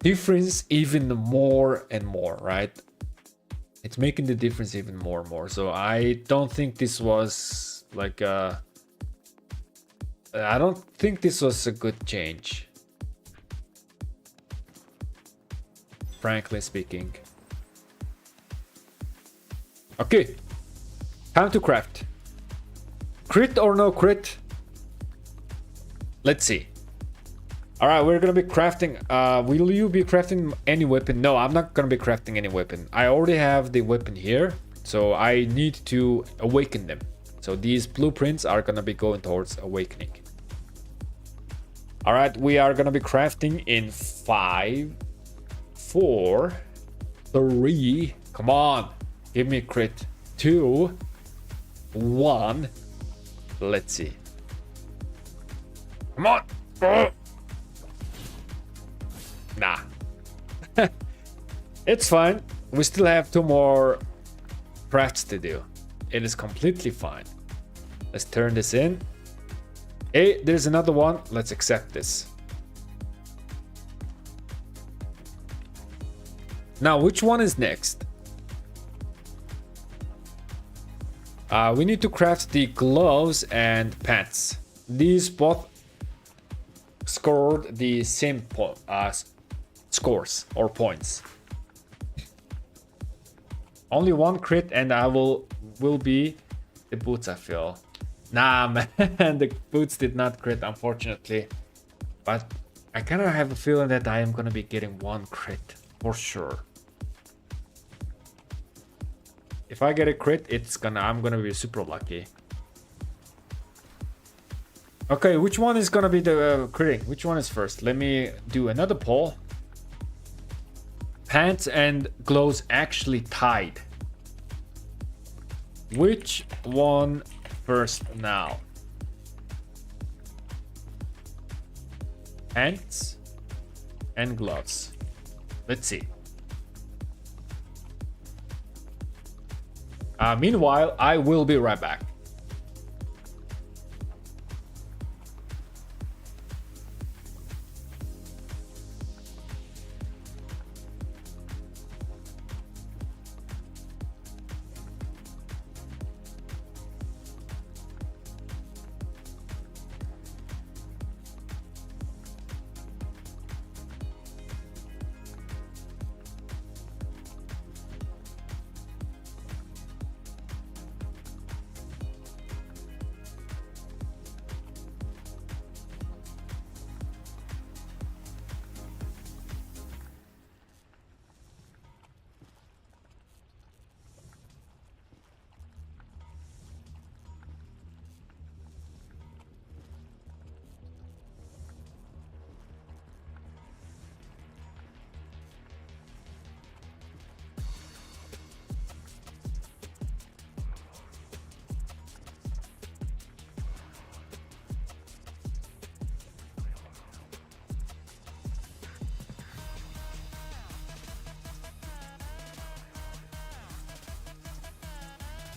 difference even more and more, right? It's making the difference even more and more. So I don't think this was like I don't think this was a good change, frankly speaking. Okay. Time to craft. Crit or no crit? Let's see. Alright, we're gonna be crafting. Will you be crafting any weapon? No, I'm not gonna be crafting any weapon. I already have the weapon here, so I need to awaken them. So these blueprints are gonna be going towards awakening. Alright, we are gonna be crafting in 5, 4, 3. Come on, give me a crit. 2, 1. Let's see. Come on. Nah. It's fine. We still have 2 more crafts to do. It is completely fine. Let's turn this in. Hey, there's another one. Let's accept this. Now, which one is next? We need to craft the gloves and pants. These both scored the same scores or points. Only 1 crit and I will be the boots, I feel. Nah, man, the boots did not crit, unfortunately. But I kind of have a feeling that I am gonna be getting 1 crit for sure. If I get a crit, I'm gonna be super lucky. Okay, which one is gonna be the critting? Which one is first? Let me do another poll. pants and gloves actually tied? Which one first now? Pants and gloves. Let's see. Meanwhile, I will be right back.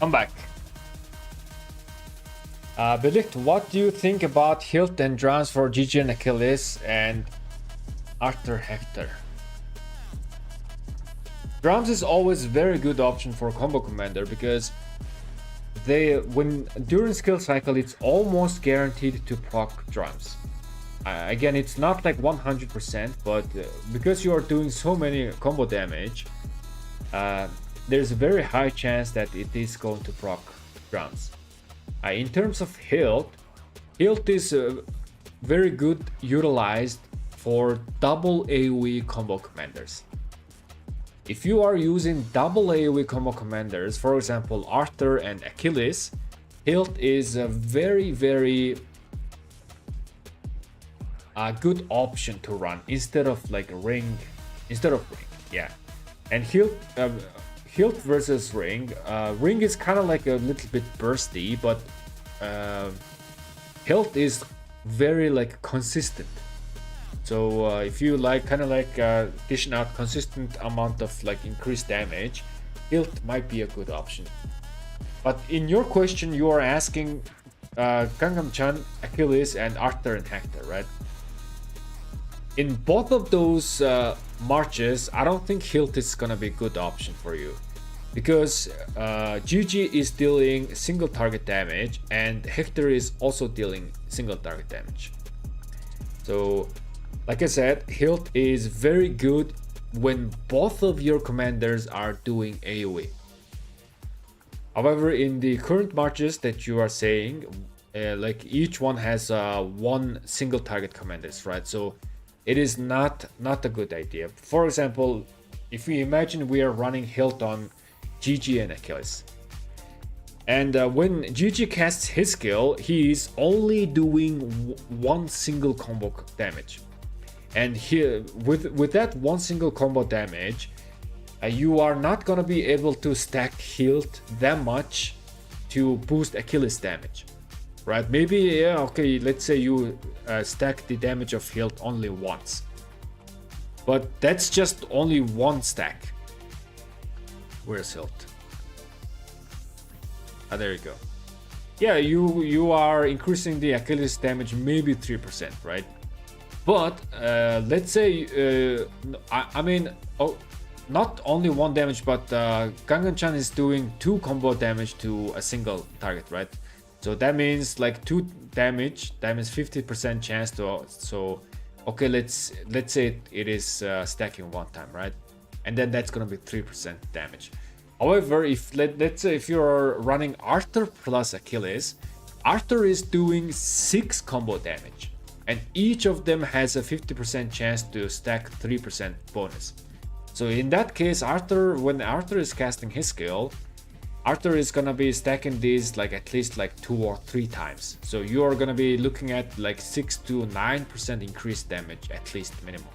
I'm back. Belicht, what do you think about hilt and drums for GG and Achilles and Arthur Hector? Drums is always a very good option for combo commander because during skill cycle it's almost guaranteed to proc drums. Again, it's not like 100%, but because you are doing so many combo damage, there's a very high chance that it is going to proc drums. In terms of hilt is very good utilized for double AoE combo commanders. If you are using double AoE combo commanders, for example Arthur and Achilles, hilt is a very good option to run instead of ring, yeah. And hilt versus ring. Ring is kind of like a little bit bursty, but hilt is very consistent. So if you dishing out consistent amount of increased damage, hilt might be a good option. But in your question, you are asking Gangnam-chan, Achilles, and Arthur and Hector, right? In both of those marches, I don't think hilt is gonna be a good option for you, because GG is dealing single target damage and Hector is also dealing single target damage. So like I said, hilt is very good when both of your commanders are doing AoE. However, in the current marches that you are saying, each one has one single target commanders, right? So it is not a good idea. For example, if we imagine we are running hilt on GG and Achilles, and when GG casts his skill, he is only doing one single combo damage, and here with that one single combo damage, you are not gonna be able to stack hilt that much to boost Achilles damage. Right, maybe, yeah, okay, let's say you stack the damage of hilt only once, but that's just only one stack. Where's hilt? There you go. Yeah, you are increasing the Achilles damage maybe 3%, right? But let's say not only one damage, but Gangan-chan is doing 2 combo damage to a single target, right? So that means 2 damage, that means 50% chance to, so okay, let's say it is stacking one time, right? And then that's gonna be 3% damage. However, if let's say if you're running Arthur plus Achilles, Arthur is doing 6 combo damage, and each of them has a 50% chance to stack 3% bonus. So in that case, when Arthur is casting his skill, Arthur is gonna be stacking these at least 2 or 3 times. So you are gonna be looking at 6 to 9% increased damage at least minimum.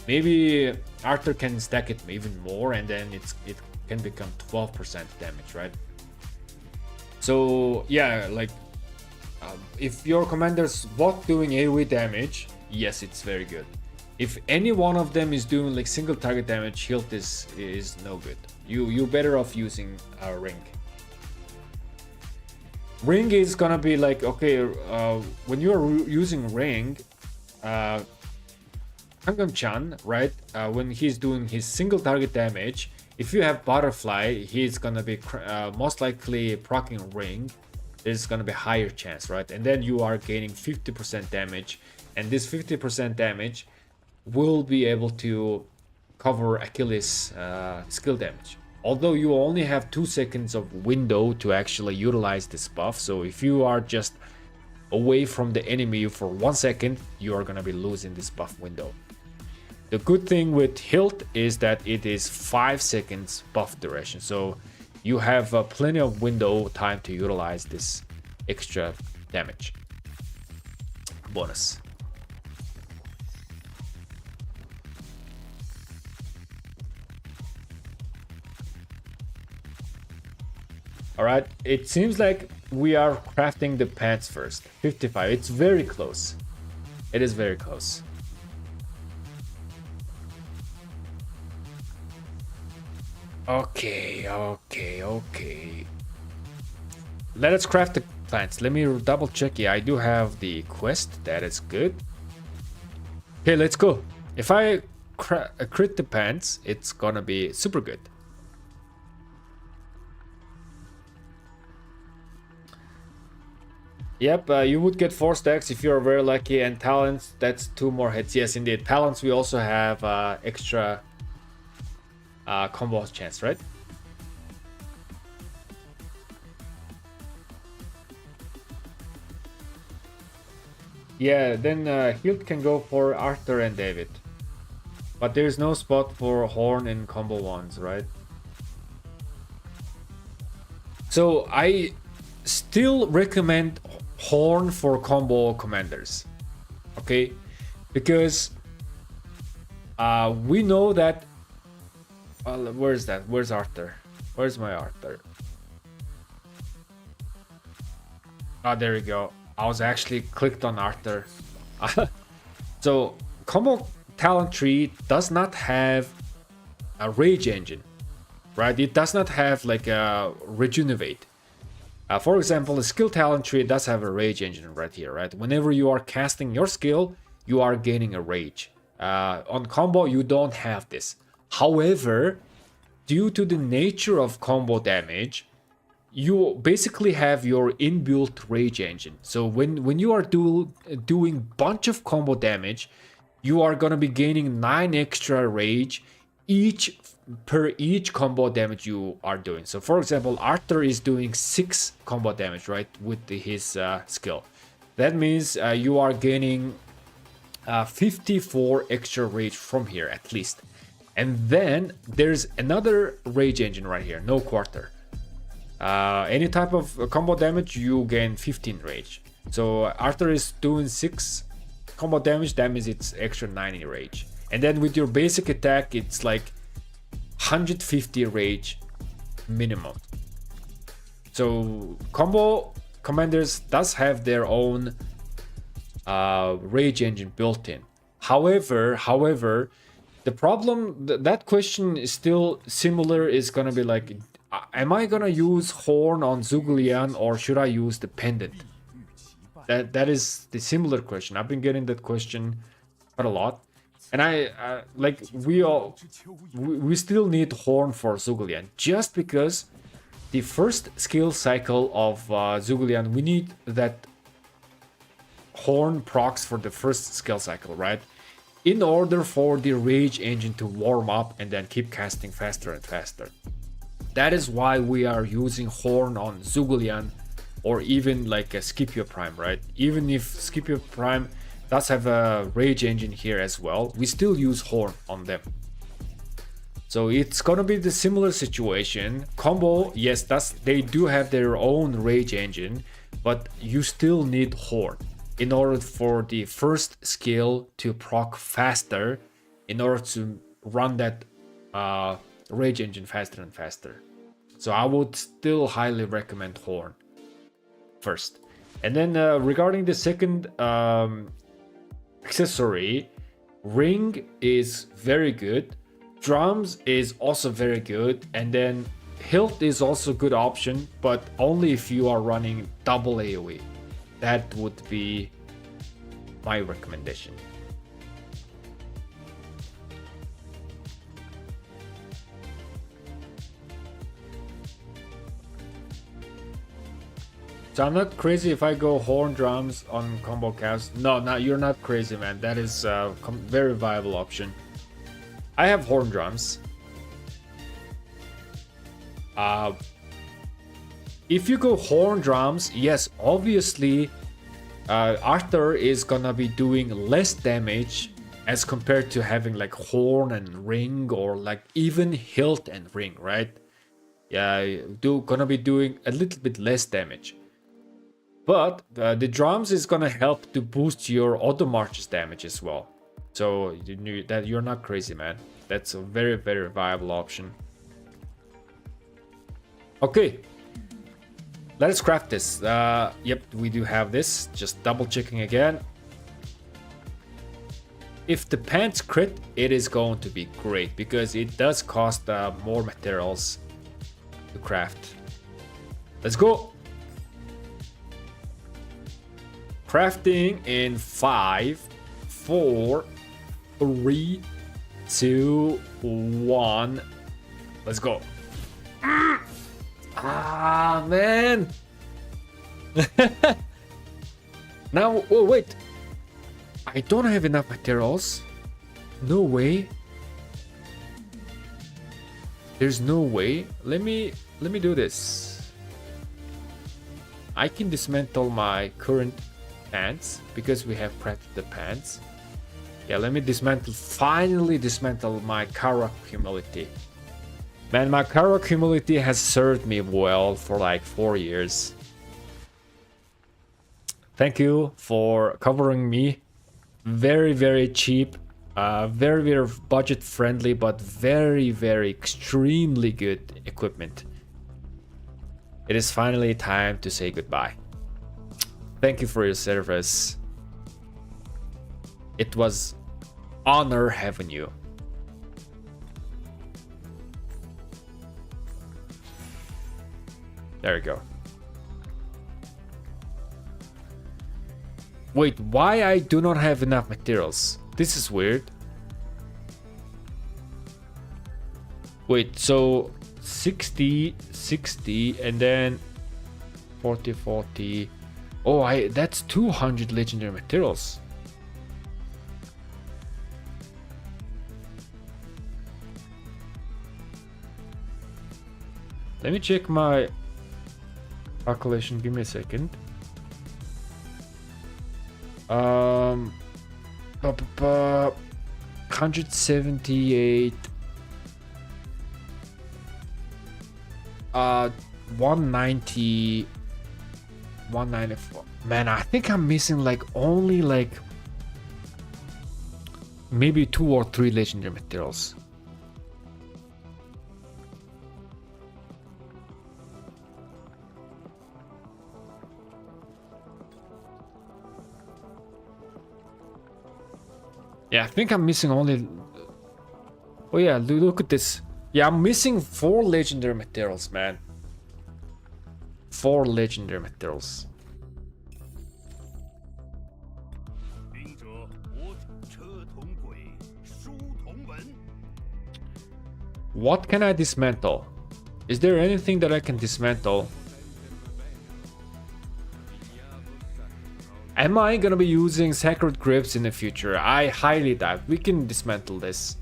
Maybe Arthur can stack it even more, and then it can become 12% damage, right? So yeah, like if your commander's both doing AoE damage, yes, it's very good. If any one of them is doing like single target damage, hilt is no good. You better off using a ring. Ring is gonna be like, okay, when you are using ring, Hangam-chan, right? When he's doing his single target damage, if you have butterfly, he's gonna be most likely proccing ring. There's gonna be higher chance, right? And then you are gaining 50% damage, and this 50% damage will be able to cover Achilles' skill damage. Although you only have 2 seconds of window to actually utilize this buff, so if you are just away from the enemy for 1 second, you are gonna be losing this buff window. The good thing with hilt is that it is 5 seconds buff duration, so you have plenty of window time to utilize this extra damage bonus. All right, it seems like we are crafting the pants first. 55, it's very close. It is very close. Okay. Let us craft the plants. Let me double check. Yeah, I do have the quest. That is good. Okay, let's go. If I crit the pants, it's gonna be super good. Yep, you would get 4 stacks if you're very lucky, and talents, that's 2 more hits. Yes, indeed. Talents, we also have extra combo chance, right? Yeah, then Hilt can go for Arthur and David. But there's no spot for Horn in combo ones, right? So I still recommend Horn for combo commanders, okay? Because we know that where's that? Where's Arthur? Where's my Arthur? Oh, there we go. I was actually clicked on Arthur. So combo talent tree does not have a rage engine, right? It does not have like a rejuvenate. For example, the skill talent tree does have a rage engine right here, right? Whenever you are casting your skill, you are gaining a rage. On combo, you don't have this. However, due to the nature of combo damage, you basically have your inbuilt rage engine. So when you are doing bunch of combo damage, you are gonna be gaining 9 extra rage each combo damage you are doing. So for example, Arthur is doing 6 combo damage, right, with his skill. That means you are gaining 54 extra rage from here at least. And then there's another rage engine right here, no quarter. Any type of combo damage, you gain 15 rage. So Arthur is doing 6 combo damage, that means it's extra 90 rage. And then with your basic attack, it's like 150 rage minimum. So combo commanders does have their own rage engine built in. However, the problem, that question is still similar, is gonna be like, am I gonna use Horn on Zhuge or should I use the pendant? That is the similar question. I've been getting that question quite a lot. And I like we still need Horn for Zhuge just because the first skill cycle of Zhuge we need that Horn procs for the first skill cycle, right? In order for the rage engine to warm up and then keep casting faster and faster. That is why we are using Horn on Zhuge or even like a Scipio Prime, right? Even if Scipio Prime does have a rage engine here as well, we still use Horn on them. So it's gonna be the similar situation. Combo, yes, they do have their own rage engine, but you still need Horn in order for the first skill to proc faster, in order to run that rage engine faster and faster. So I would still highly recommend horn first. And then regarding the second accessory, ring is very good, drums is also very good, and then hilt is also a good option, but only if you are running double AoE. That would be my recommendation. So I'm not crazy if I go horn drums on combo cast. No, you're not crazy, man. That is a very viable option. I have horn drums. If you go horn drums, yes, obviously Arthur is gonna be doing less damage as compared to having like horn and ring, or like even hilt and ring, right? Yeah, gonna be doing a little bit less damage. But the drums is gonna help to boost your auto marches damage as well. So that you're not crazy, man. That's a very, very viable option. Okay, let's craft this. Yep, we do have this. Just double checking again. If the pants crit, it is going to be great because it does cost more materials to craft. Let's go. Crafting in 5, 4, 3, 2, 1. Let's go. Ah, man. Now, oh wait. I don't have enough materials. No way. There's no way. Let me do this. I can dismantle my current pants because we have crafted the pants. Yeah, let me finally dismantle my Karak humility. Man, my Karak humility has served me well for like 4 years. Thank you for covering me. Very, very cheap, very, very budget friendly, but very, very extremely good equipment. It is finally time to say goodbye. Thank you for your service. It was honor having you. There you go. Wait, why I do not have enough materials? This is weird. Wait, so 60, 60, and then 40, 40. Oh, that's 200 legendary materials. Let me check my calculation. Give me a second. 178. 190. 194. Man, I think I'm missing like only like maybe 2 or 3 legendary materials. Yeah, I think I'm missing only... Oh yeah, look at this. Yeah, I'm missing 4 legendary materials, man. 4 legendary materials. What can I dismantle? Is there anything that I can dismantle? Am I gonna be using sacred grips in the future? I highly doubt. We can dismantle this.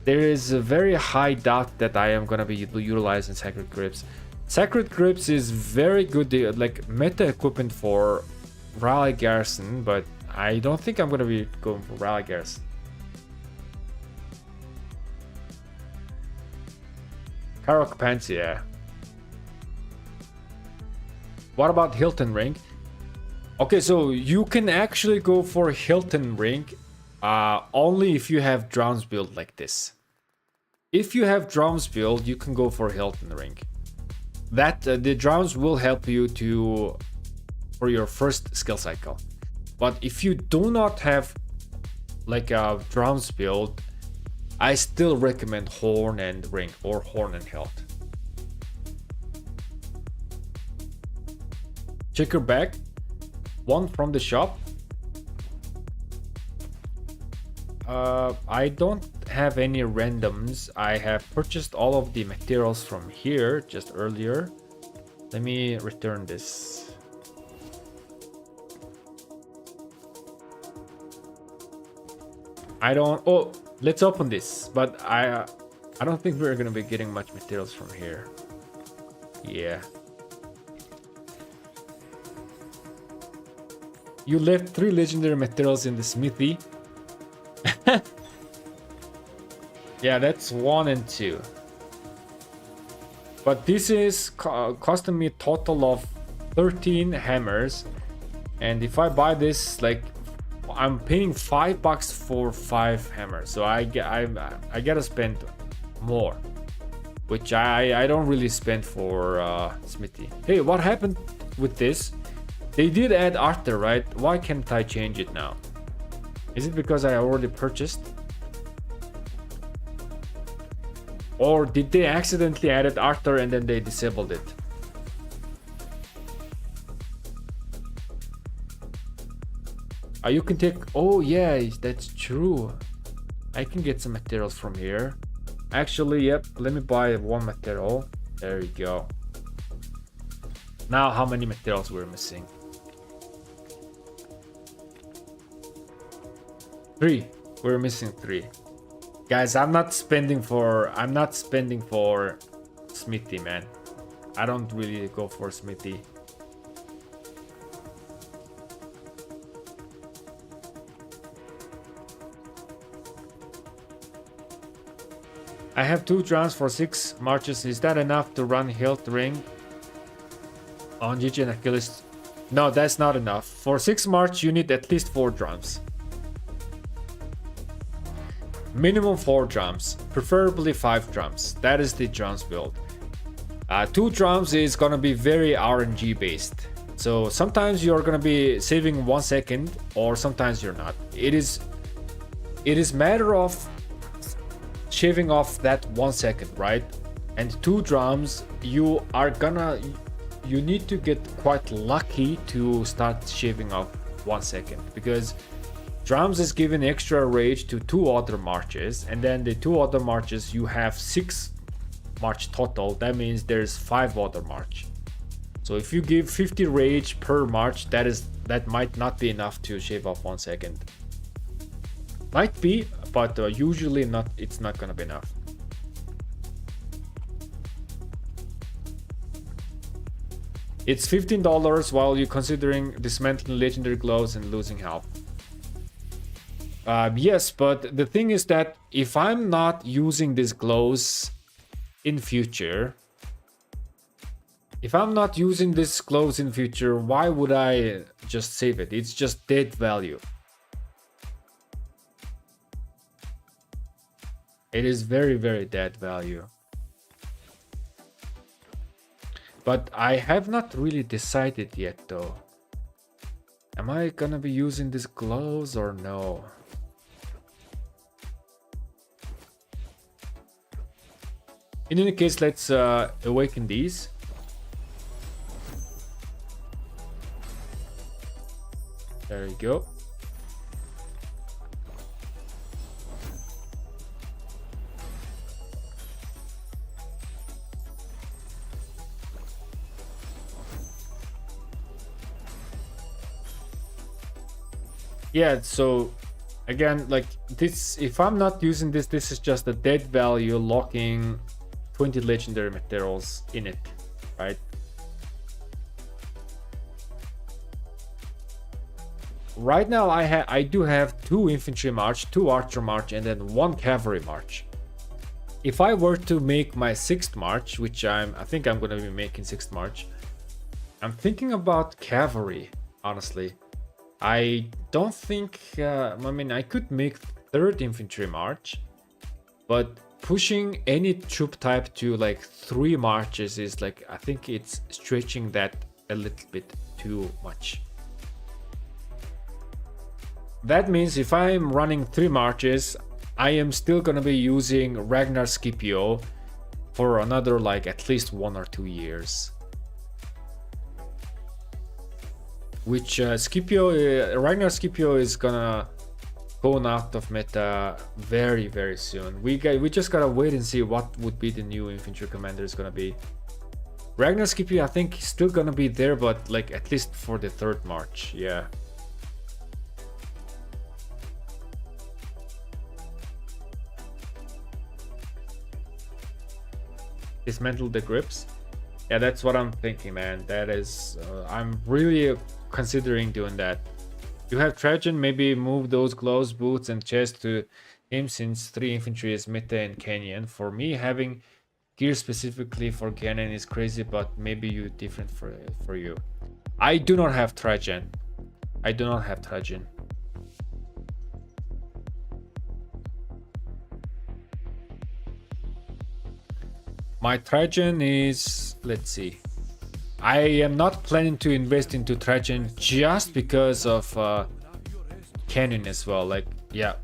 There is a very high doubt that I am gonna be utilizing sacred grips. Sacred grips is very good, like meta equipment for Rally Garrison, but I don't think I'm gonna be going for Rally Garrison. Karak pants, yeah. What about Hilton Ring? Okay, so you can actually go for Hilton Ring Only if you have drums built like this. If you have drums built, you can go for Hilton Ring. That the drums will help you for your first skill cycle. But if you do not have like a drums build, I still recommend Horn and Ring or Horn and Health. Check your bag. One from the shop. I don't have any randoms. I have purchased all of the materials from here just earlier. Let me return this. Oh, let's open this, but I don't think we're gonna be getting much materials from here. Yeah. You left 3 legendary materials in the smithy. Yeah, that's 1 and 2. But this is costing me a total of 13 hammers. And if I buy this, like, I'm paying $5 for 5 hammers. So I gotta spend more, which I don't really spend for smithy. Hey, what happened with this? They did add Arthur, right? Why can't I change it now? Is it because I already purchased? Or did they accidentally added Arthur and then they disabled it? You can take... Oh yeah, that's true. I can get some materials from here. Actually, yep, let me buy 1 material. There you go. Now how many materials we're missing? 3. We're missing 3. Guys, I'm not spending for smithy, man. I don't really go for smithy. I have 2 drums for 6 marches. Is that enough to run Hilt Ring on GG and Achilles? No, that's not enough. For 6 march, you need at least 4 drums. Minimum 4 drums, preferably 5 drums. That is the drums build. 2 drums is gonna be very RNG based. So sometimes you're gonna be saving 1 second, or sometimes you're not. It is matter of shaving off that 1 second, right? And 2 drums, you need to get quite lucky to start shaving off 1 second, because drums is given extra rage to 2 other marches, and then the 2 other marches you have 6 march total. That means there's 5 other march. So if you give 50 rage per march, that might not be enough to shave off 1 second. Might be, but usually not. It's not gonna be enough. It's $15 while you're considering dismantling legendary gloves and losing health. Yes, but the thing is that if I'm not using these gloves in future, why would I just save it? It's just dead value. It is very, very dead value. But I have not really decided yet though. Am I gonna be using these gloves or no? In any case, let's awaken these. There you go. Yeah, so again, like this, if I'm not using this, this is just a dead value locking 20 legendary materials in it, right? Right now I do have 2 infantry march, 2 archer march, and then 1 cavalry march. If I were to make my 6th march, which I think I'm gonna be making 6th march, I'm thinking about cavalry, honestly. I don't think, I mean, I could make third infantry march, but pushing any troop type to like 3 marches is like, I think it's stretching that a little bit too much. That means if I'm running 3 marches, I am still gonna be using Ragnar Scipio for another like at least 1 or 2 years. Which Ragnar Scipio is gonna go out of meta very soon. We just gotta wait and see what would be the new infantry commander is gonna be. Ragnar Scipio, I think, is still gonna be there, but like at least for the 3rd march, yeah. Dismantle the grips. Yeah, that's what I'm thinking, man. That is, I'm really considering doing that. You have Trajan, maybe move those gloves, boots, and chest to him since 3 infantry is meta and Canyon. For me, having gear specifically for Canyon is crazy, but maybe you different for you. I do not have Trajan. I do not have Trajan. My Trajan is, let's see. I am not planning to invest into Trajan just because of Canyon as well. Like, yeah,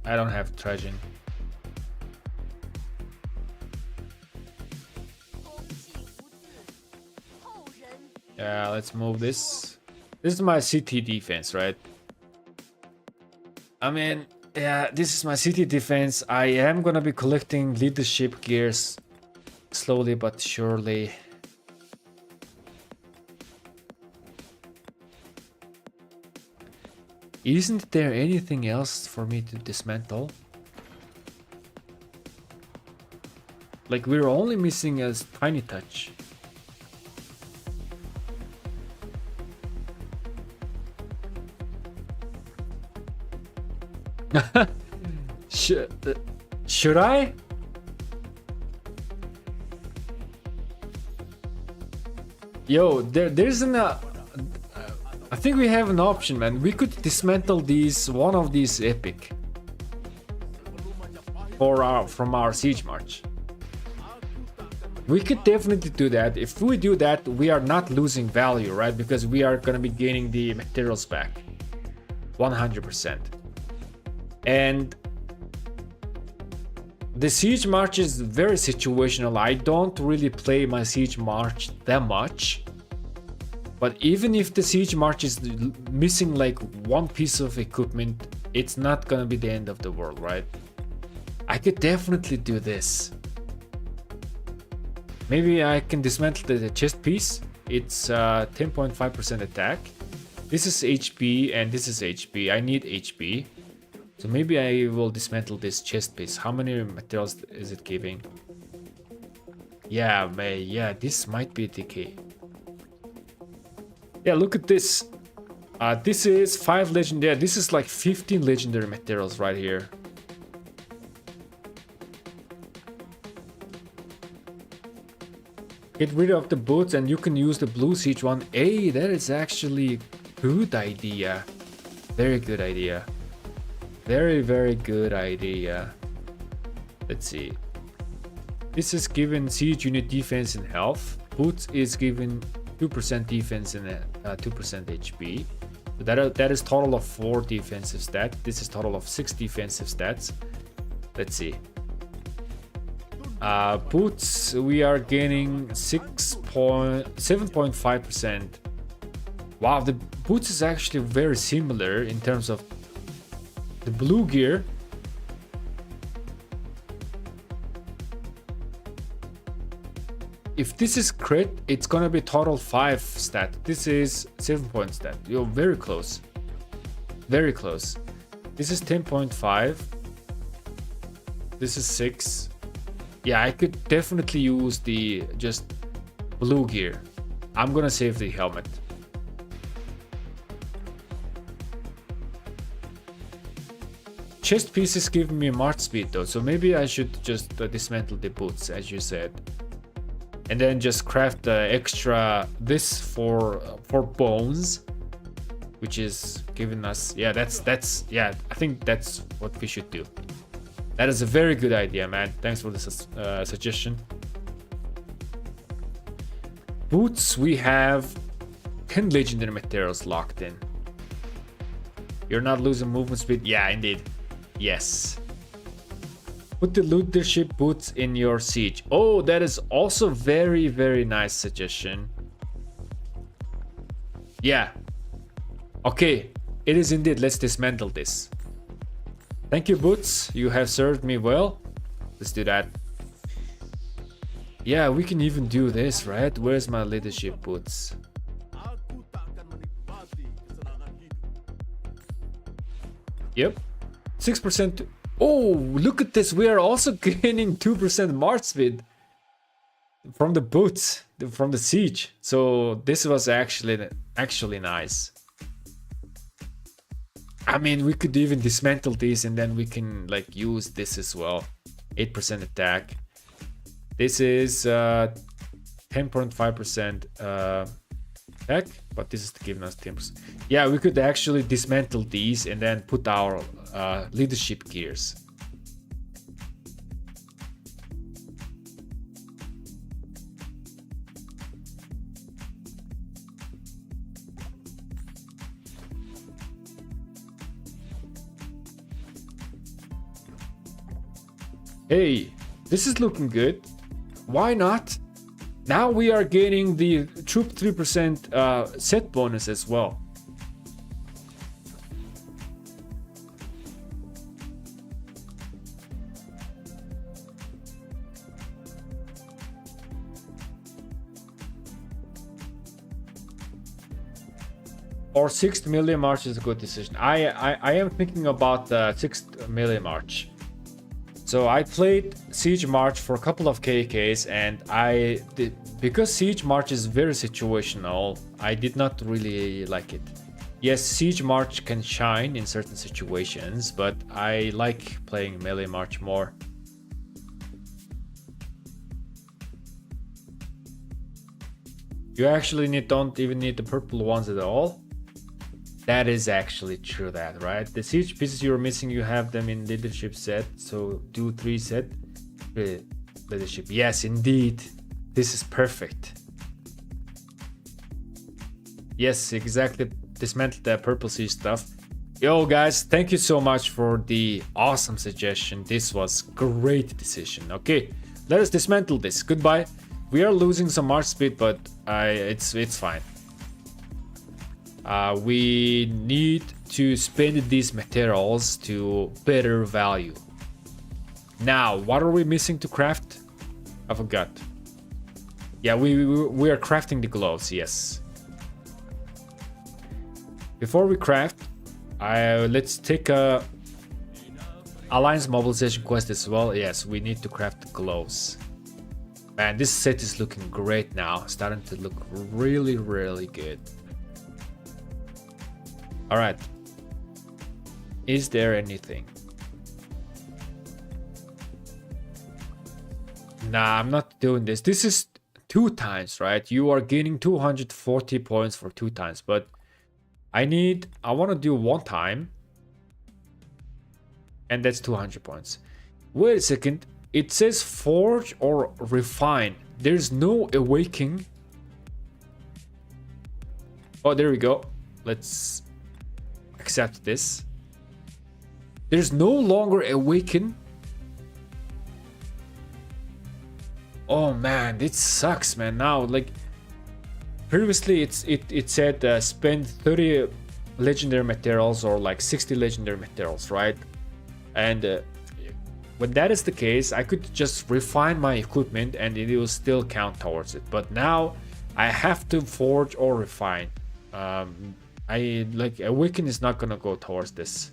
I don't have Trajan. Yeah, let's move this. This is my CT defense, right? I mean, yeah, this is my CT defense. I am gonna be collecting leadership gears slowly but surely. Isn't there anything else for me to dismantle? Like, we're only missing a tiny touch. Should I? Yo, there's an I think we have an option, man. We could dismantle one of these epic from our siege march. We could definitely do that. If we do that, we are not losing value, right? Because we are gonna be gaining the materials back 100%. And the siege march is very situational. I don't really play my siege march that much. But even if the siege march is missing like one piece of equipment, it's not gonna be the end of the world, right? I could definitely do this. Maybe I can dismantle the chest piece. It's 10.5% attack. This is HP and this is HP. I need HP. So maybe I will dismantle this chest piece. How many materials is it giving? Yeah, this might be the key. Yeah, look at this. This is 5 legendary. This is like 15 legendary materials right here. Get rid of the boots and you can use the blue siege one. Hey, that is actually a good idea. Very good idea. Very good idea. Let's see. This is given siege unit defense and health. Boots is given 2% defense and 2% HP. So that is total of 4 defensive stats. This is total of 6 defensive stats. Let's see. Boots, we are gaining 7.5%. Wow, the boots is actually very similar in terms of the blue gear. If this is crit, it's gonna be total 5 stat. This is 7 point stat. You're very close. Very close. This is 10.5. This is 6. Yeah, I could definitely use the just blue gear. I'm gonna save the helmet. Chest pieces give me march speed though, so maybe I should just dismantle the boots as you said. And then just craft extra this for bones. which is giving us, yeah, that's yeah, I think that's what we should do. That is a very good idea, man. Thanks for this suggestion. Boots, we have 10 legendary materials locked in. You're not losing movement speed. Yeah, indeed. Yes. Put the leadership boots in your siege. Oh, that is also very, very nice suggestion. Yeah. Okay, it is indeed. Let's dismantle this. Thank you, boots. You have served me well. Let's do that. Yeah, we can even do this, right? Where's my leadership boots? Yep. 6%. Oh, look at this. We are also gaining 2% march speed from the boots, from the siege. So this was actually nice. I mean, we could even dismantle these and then we can like use this as well. 8% attack. This is 10.5% attack, but this is giving us 10%. Yeah, we could actually dismantle these and then put our leadership gears. Hey, this is looking good. Why not? Now we are gaining the troop 3% set bonus as well. Or 6th melee march is a good decision. I am thinking about the 6th melee march. So I played Siege March for a couple of KKs and because Siege March is very situational, I did not really like it. Yes, Siege March can shine in certain situations, but I like playing Melee March more. You actually don't even need the purple ones at all. That is actually true, that, right? The siege pieces you're missing, you have them in leadership set. So do 3 set leadership. Yes, indeed. This is perfect. Yes, exactly. Dismantle the purple siege stuff. Yo, guys, thank you so much for the awesome suggestion. This was great decision. Okay, let us dismantle this. Goodbye. We are losing some march speed, but it's fine. We need to spend these materials to better value. Now, what are we missing to craft? I forgot. Yeah, we are crafting the gloves, yes. Before we craft, let's take a Alliance Mobilization quest as well. Yes, we need to craft the gloves. Man, this set is looking great now. Starting to look really, really good. All right. Is there anything? Nah, I'm not doing this. This is 2 times, right? You are gaining 240 points for 2 times, but I want to do 1 time. And that's 200 points. Wait a second. It says forge or refine. There's no awakening. Oh, there we go. Let's accept this. There's no longer awaken. Oh man, it sucks, man. Now, like previously, it said spend 30 legendary materials or like 60 legendary materials, right? And when that is the case, I could just refine my equipment and it will still count towards it. But now I have to forge or refine. Awaken is not gonna go towards this.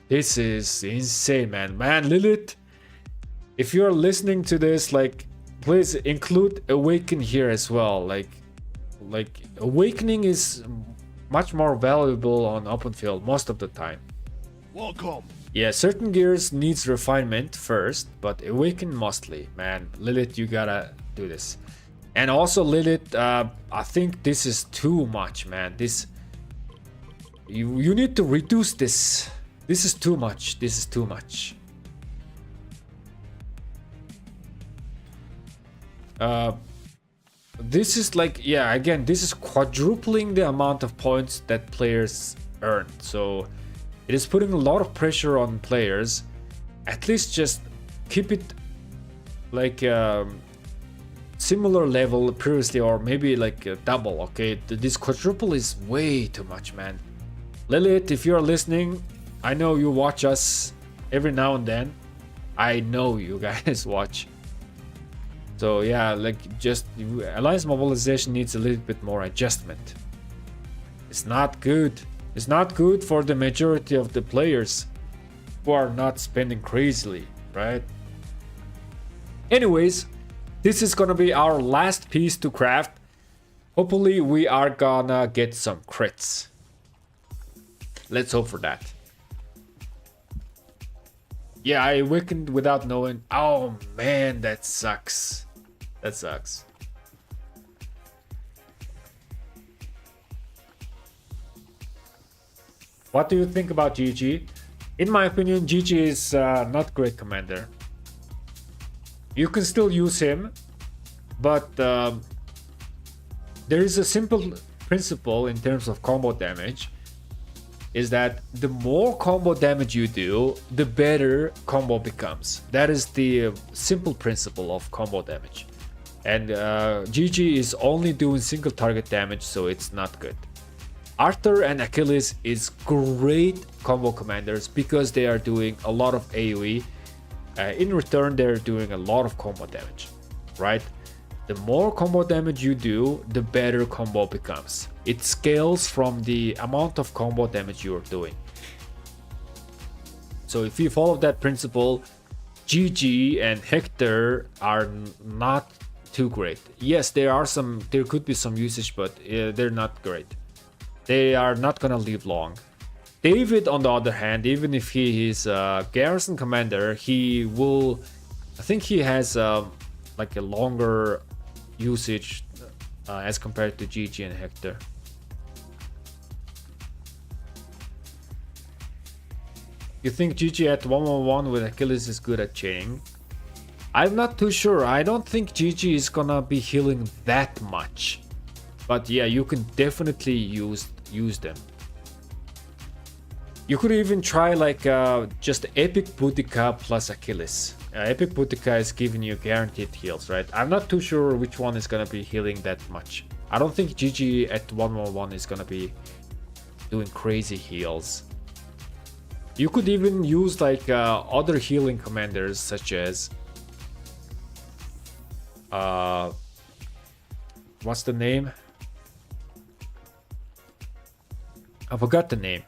This is insane, man. Man, Lilith, if you're listening to this, like, please include awaken here as well. Like awakening is much more valuable on open field most of the time. Welcome. Yeah, certain gears needs refinement first, but awaken mostly. Man, Lilith, you gotta do this. And also Lilith, I think this is too much, man. You need to reduce this. This is too much. This is too much. This is like, yeah, again, this is quadrupling the amount of points that players earn. So it is putting a lot of pressure on players. At least just keep it like similar level previously, or maybe like double. Okay, this quadruple is way too much, man. Lilith, if you're listening, I know you watch us every now and then. I know you guys watch. So yeah, like just Alliance Mobilization needs a little bit more adjustment. It's not good. It's not good for the majority of the players who are not spending crazily, right? Anyways, this is gonna be our last piece to craft. Hopefully we are gonna get some crits. Let's hope for that. Yeah, I awakened without knowing. Oh man, that sucks. That sucks. What do you think about GG? In my opinion, GG is not great commander. You can still use him, but there is a simple principle in terms of combo damage, is that the more combo damage you do, the better combo becomes. That is the simple principle of combo damage. And GG is only doing single target damage, so it's not good. Arthur and Achilles is great combo commanders because they are doing a lot of AoE. In return, they're doing a lot of combo damage, right? The more combo damage you do, the better combo becomes. It scales from the amount of combo damage you are doing. So if you follow that principle, GG and Hector are not too great. Yes, there could be some usage, but they're not great. They are not gonna live long. David, on the other hand, even if he is a garrison commander, he will, I think he has like a longer usage as compared to GG and Hector. You think GG at 111 with Achilles is good at chaining? I'm not too sure. I don't think GG is gonna be healing that much. But yeah, you can definitely use them. You could even try like just Epic Boudica plus Achilles. Epic Boudica is giving you guaranteed heals, right? I'm not too sure which one is gonna be healing that much. I don't think GG at 111 is gonna be doing crazy heals. You could even use like other healing commanders such as what's the name? I forgot the name.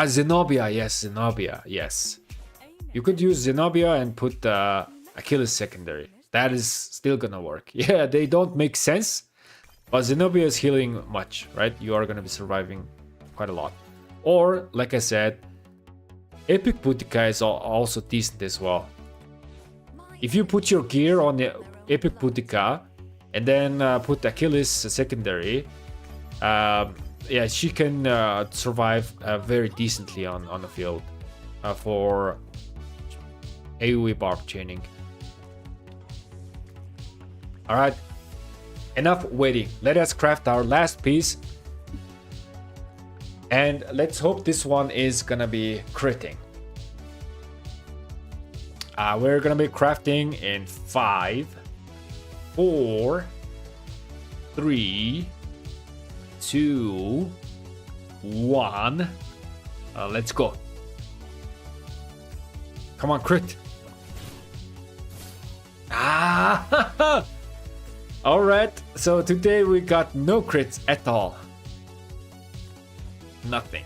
Zenobia, yes, Zenobia, yes. You could use Zenobia and put Achilles secondary. That is still gonna work. Yeah, they don't make sense, but Zenobia is healing much, right? You are gonna be surviving quite a lot. Or, like I said, Epic Boudica is also decent as well. If you put your gear on the Epic Boudica and then put Achilles secondary, yeah, she can survive very decently on the field for AoE barb chaining. Alright, enough waiting. Let us craft our last piece. And let's hope this one is gonna be critting. We're gonna be crafting in 5, 4, 3, 2, 1. Let's go. Come on, crit. Ah! Alright, so today we got no crits at all. Nothing.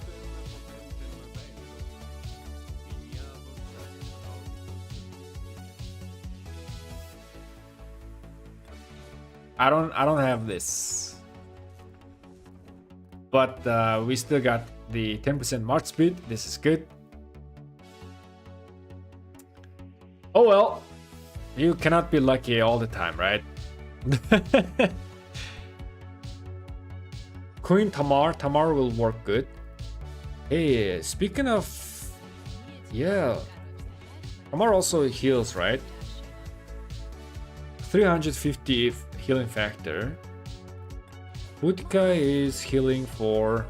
I don't have this. But we still got the 10% march speed. This is good. Oh well, you cannot be lucky all the time, right? Queen Tamar will work good. Hey, speaking of, yeah, Tamar also heals, right? 350 healing factor. Boudica is healing for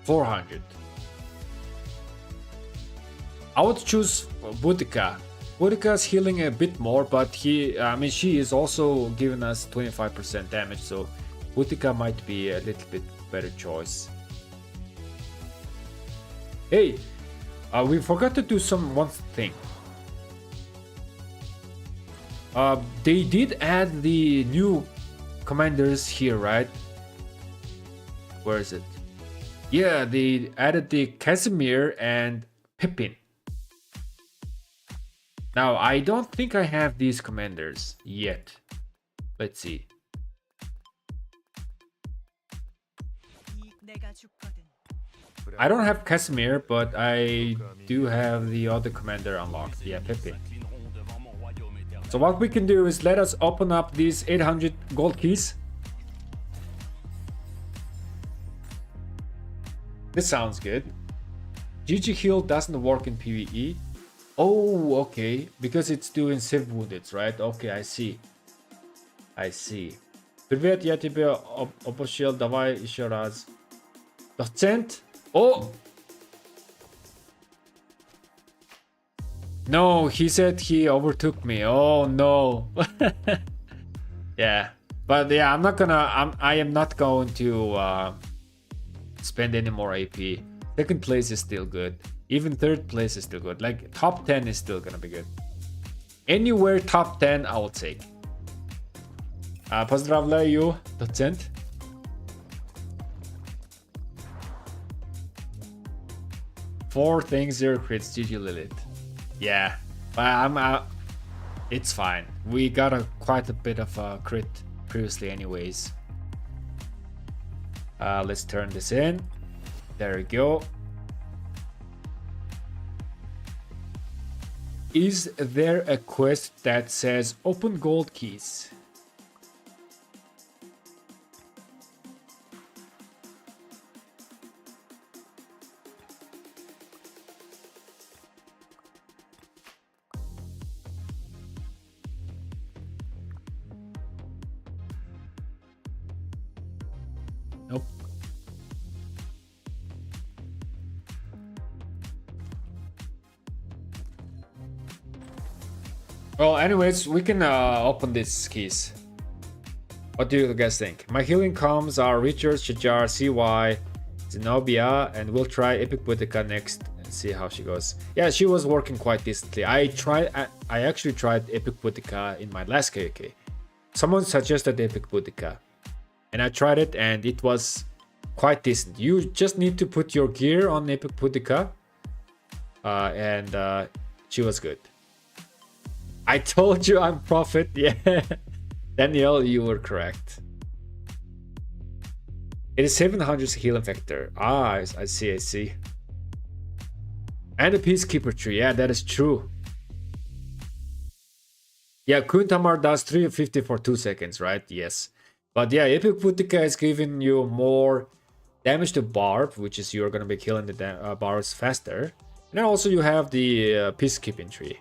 400. I would choose Boudica. Boudica's healing a bit more, but she is also giving us 25% damage, so Boudica might be a little bit better choice. Hey, we forgot to do one thing. They did add the new commanders here, right? Where is it? Yeah, they added the Casimir and Pippin. Now, I don't think I have these commanders yet. Let's see. I don't have Casimir, but I do have the other commander unlocked. Yeah, Pippin. So what we can do is let us open up these 800 gold keys. This sounds good. GG heal doesn't work in PvE. Oh, okay. Because it's doing civ wounded, right? Okay, I see. Привет, я тебе опустил. Давай еще раз. Доцент? Oh! No, he said he overtook me. Oh no. Yeah. But yeah, I am not going to spend any more AP. Second place is still good. Even third place is still good. Like top 10 is still gonna be good. Anywhere top 10 I will take. Поздравляю, доцент. Four things, 0 crits, GG Lilith. Yeah, but it's fine. We got quite a bit of a crit previously anyways. Let's turn this in. There we go. Is there a quest that says open gold keys? Nope. Well, anyways, we can open these keys. What do you guys think? My healing comms are Richard, Shajar, CY, Zenobia, and we'll try Epic Boudica next and see how she goes. Yeah, she was working quite decently. I actually tried Epic Boudica in my last KVK. Someone suggested Epic Boudica, and I tried it, and it was quite decent. You just need to put your gear on Epic Boudica, and she was good. I told you I'm Prophet. Yeah, Daniel, you were correct. It is 700 healing factor. Ah, I see. And a Peacekeeper tree. Yeah, that is true. Yeah, Kuntamar does 350 for 2 seconds, right? Yes. But yeah, Epic Boudica is giving you more damage to Barb, which is you're going to be killing the barbs faster. And then also you have the Peacekeeping tree.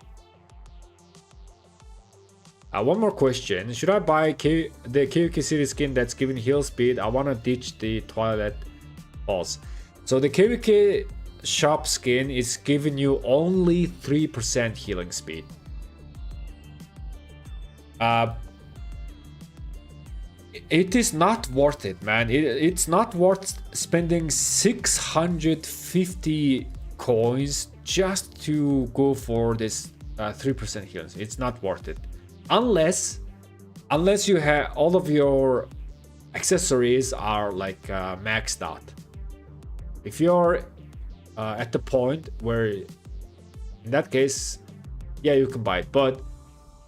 One more question. Should I buy the KVK City skin that's giving heal speed? I want to ditch the Twilight Balls. So the KVK Shop skin is giving you only 3% healing speed. It is not worth it, man. It's not worth spending 650 coins just to go for this 3% healing. It's not worth it. Unless you have all of your accessories are like maxed out. If you're at the point where, in that case, yeah, you can buy it. But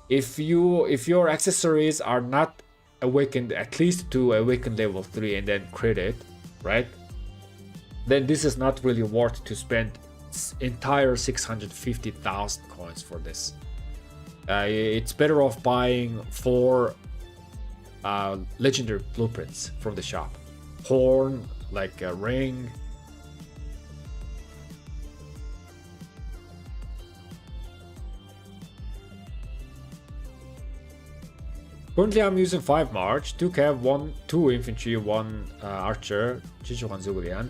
if your accessories are not awakened at least to awaken level 3 and then crit it, right? Then this is not really worth to spend entire 650,000 coins for this. It's better off buying 4 legendary blueprints from the shop. Horn, like a ring. Currently I'm using 5 March, 2 Cav, 2 Infantry, 1 Archer, Chinchuan Zugulian.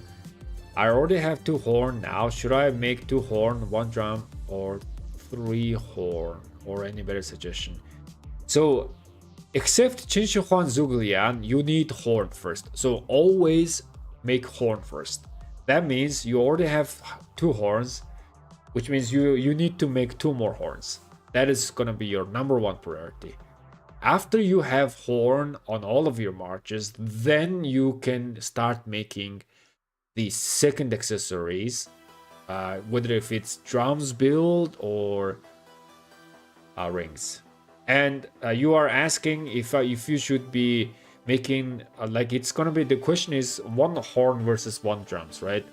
I already have 2 Horn now. Should I make 2 Horn, 1 Drum, or 3 Horn? Or any better suggestion? So, except Chinchuan Zugulian, you need Horn first. So always make Horn first. That means you already have 2 Horns, which means you need to make 2 more Horns. That is gonna be your number 1 priority. After you have Horn on all of your marches, then you can start making the second accessories, whether if it's drums build or rings. And you are asking if you should be making like it's gonna be, the question is 1 horn versus 1 drums, right?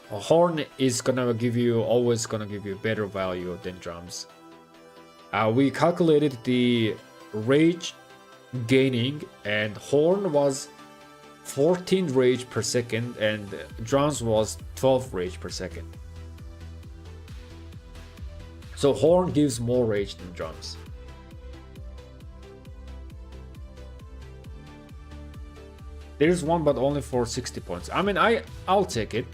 A horn is always gonna give you better value than drums. We calculated the rage gaining, and horn was 14 rage per second and drums was 12 rage per second. So horn gives more rage than drums. There's one, but only for 60 points. I mean, I'll take it.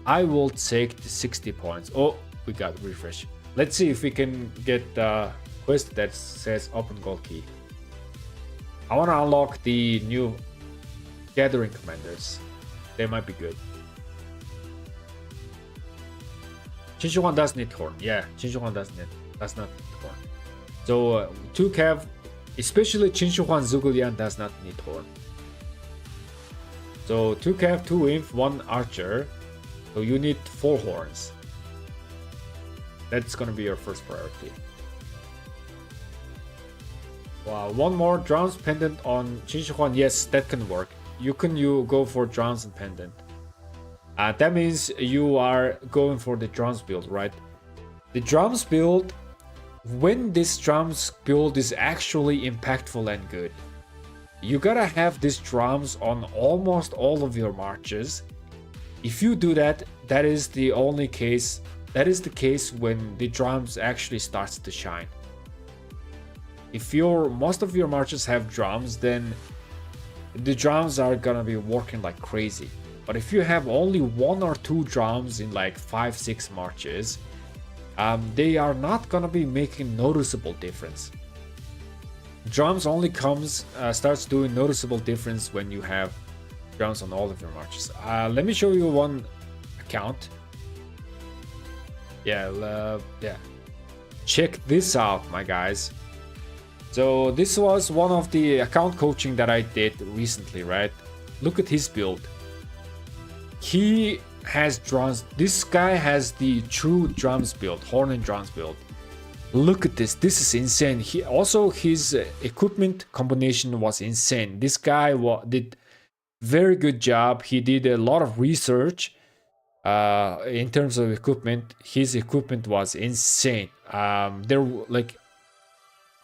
I will take the 60 points. Oh, we got refresh. Let's see if we can get quest that says open gold key. I want to unlock the new gathering commanders. They might be good. Chinchuan does need horn. Yeah, Chinchuan does not need horn. So 2 cav, especially Chinchuan Zugulian, does not need horn. So 2 cav, 2 inf, 1 archer. So you need 4 horns. That's gonna be your first priority. Wow, 1 more drums pendant on Chinchuan. Yes, that can work. You go for drums and pendant. That means you are going for the drums build, right? The drums build, when this drums build is actually impactful and good. You gotta have these drums on almost all of your marches. If you do that, that is the only case. That is the case when the drums actually starts to shine. If most of your marches have drums, then the drums are gonna be working like crazy. But if you have only 1 or 2 drums in like 5-6 marches, they are not gonna be making noticeable difference. Drums only starts doing noticeable difference when you have drums on all of your marches. Let me show you one account. Yeah. Check this out, my guys. So this was one of the account coaching that I did recently, right? Look at his build. He has drums. This guy has the true drums build, horn and drums build. Look at this. This is insane. His equipment combination was insane. This guy did very good job. He did a lot of research in terms of equipment. His equipment was insane.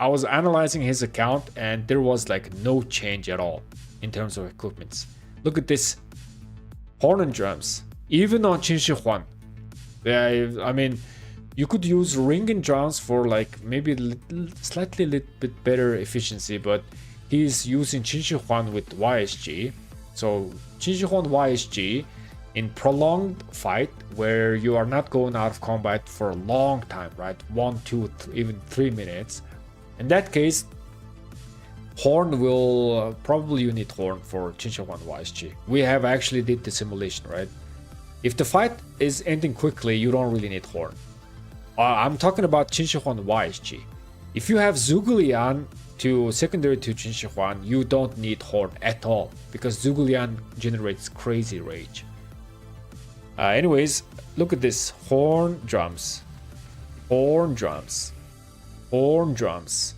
I was analyzing his account and there was like no change at all in terms of equipments. Look at this. Horn and drums. Even on Chinchuan. I mean, you could use ring and drums for like maybe slightly little bit better efficiency, but he's using Chinchuan with YSG. So Chinchuan YSG in prolonged fight where you are not going out of combat for a long time, right? 1, 2, even 3 minutes. In that case, horn will probably you need horn for Chinchuan YSG. We have actually did the simulation, right? If the fight is ending quickly, you don't really need horn. I'm talking about Chinchuan YSG. If you have Zugulian to secondary to Chinchuan, you don't need horn at all because Zugulian generates crazy rage. Anyways, look at this. Horn drums. Horn drums. Horn drums.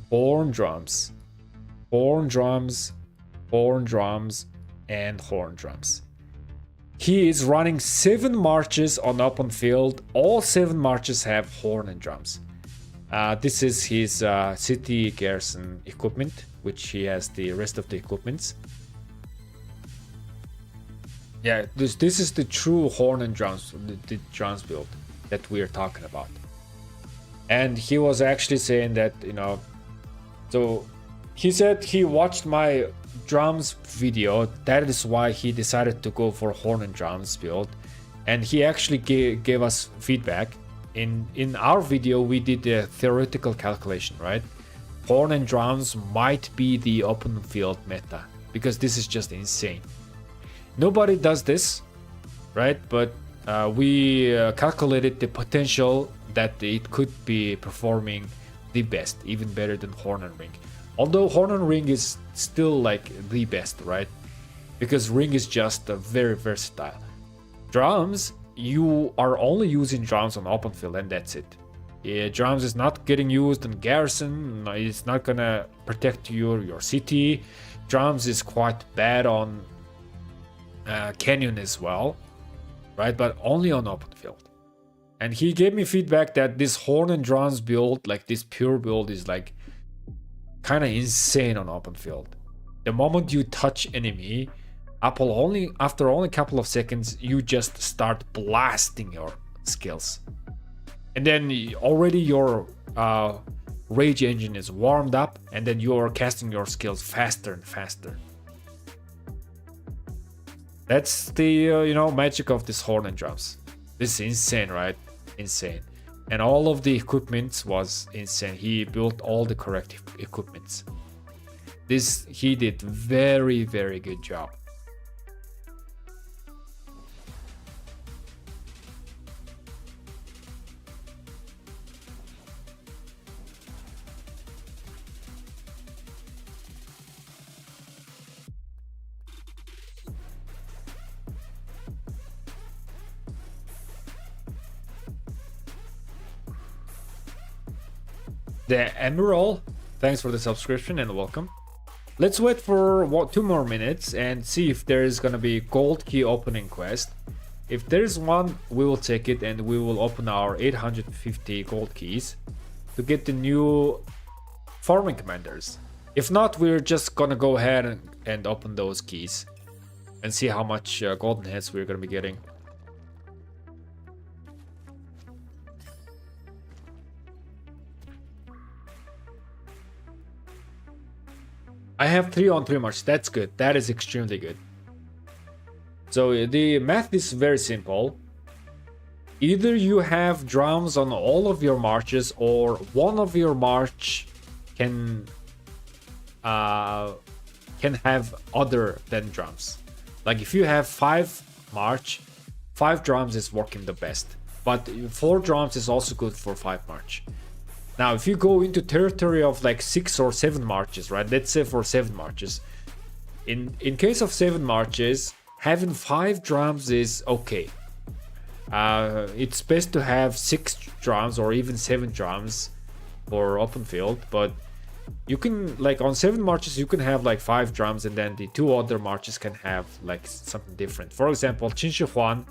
Horn drums. Horn drums. Horn drums. And horn drums. He is running 7 marches on open field. All 7 marches have horn and drums. This is his city garrison equipment. which he has the rest of the equipments. Yeah, this is the true horn and drums, the drums build that we are talking about. And he was actually saying that, you know, so he said he watched my drums video. That is why he decided to go for horn and drums build. And he actually gave us feedback. In our video, we did a theoretical calculation, right? Horn and drums might be the open field meta, because this is just insane. Nobody does this, right? But we calculated the potential that it could be performing the best, even better than horn and ring. Although horn and ring is still like the best, right? Because ring is just very versatile. Drums, you are only using drums on open field, and that's it. Yeah, drums is not getting used in garrison. It's not gonna protect your city. Drums is quite bad on canyon as well, right? But only on open field. And he gave me feedback that this horn and drums build, like this pure build, is like kind of insane on open field. The moment you touch enemy, after only a couple of seconds, you just start blasting your skills. And then already your rage engine is warmed up, and then you are casting your skills faster and faster. That's the magic of this horn and drums. This is insane, right? Insane. And all of the equipment was insane. He built all the correct equipments. He did very, very good job. The Emerald, thanks for the subscription and welcome. Let's wait for 2 more minutes and see if there is gonna be gold key opening quest. If there is one, we will take it and we will open our 850 gold keys to get the new farming commanders. If not, we're just gonna go ahead and open those keys and see how much golden heads we're gonna be getting. I have 3-on-3 march. That's good. That is extremely good. So the math is very simple. Either you have drums on all of your marches, or one of your march can have other than drums. Like if you have 5 march, 5 drums is working the best. But 4 drums is also good for 5 march. Now, if you go into territory of like 6 or 7 marches, right? Let's say for 7 marches. In case of 7 marches, having 5 drums is okay. It's best to have 6 drums or even 7 drums for open field, but you can, like on 7 marches, you can have like 5 drums, and then the 2 other marches can have like something different. For example, Qinshi Huan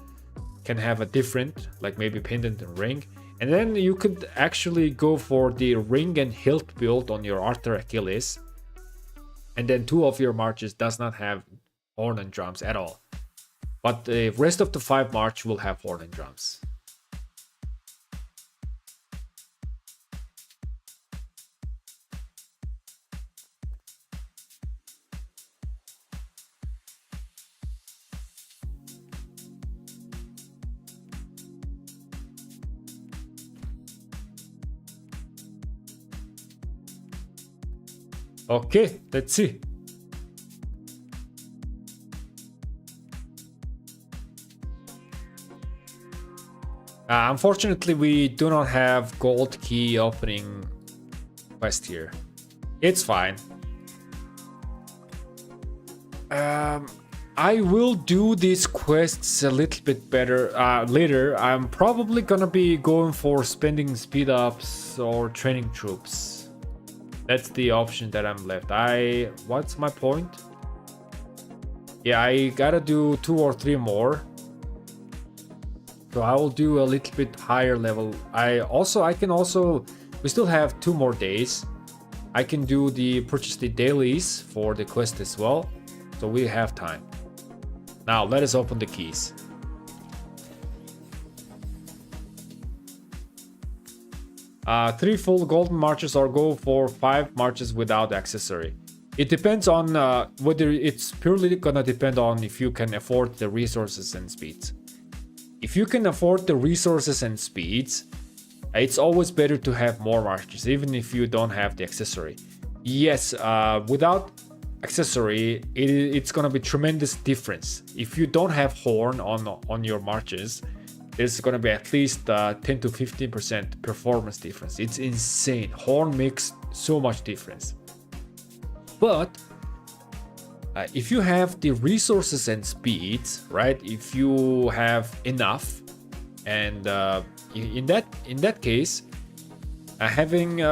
can have a different, like maybe pendant and ring. And then you could actually go for the ring and hilt build on your Arthur Achilles. And then 2 of your marches does not have horn and drums at all. But the rest of the 5 march will have horn and drums. Okay, let's see. Unfortunately, we do not have gold key opening quest here. It's fine. I will do these quests a little bit better later. I'm probably gonna be going for spending speed ups or training troops. That's the option that I'm left. What's my point? Yeah, I gotta do 2 or 3 more. So I will do a little bit higher level. We still have 2 more days. I can purchase the dailies for the quest as well. So we have time. Now let us open the keys. Three full golden marches or go for 5 marches without accessory. It depends on whether it's purely gonna depend on if you can afford the resources and speeds. If you can afford the resources and speeds, it's always better to have more marches, even if you don't have the accessory. Yes, without accessory, it's gonna be tremendous difference. If you don't have horn on your marches, there's gonna be at least 10 to 15% performance difference. It's insane. Horn makes so much difference. But if you have the resources and speeds, right? If you have enough, and in that case, having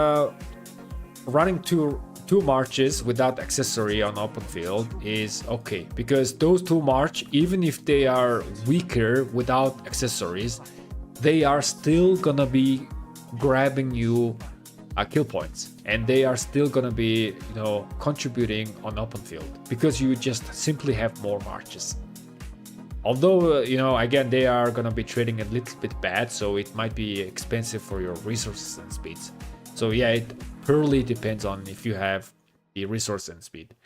running two marches without accessory on open field is okay, because those 2 march, even if they are weaker without accessories, they are still gonna be grabbing you kill points, and they are still gonna be, contributing on open field because you just simply have more marches. Although, again, they are gonna be trading a little bit bad, so it might be expensive for your resources and speeds. So yeah, it purely depends on if you have the resource and speed.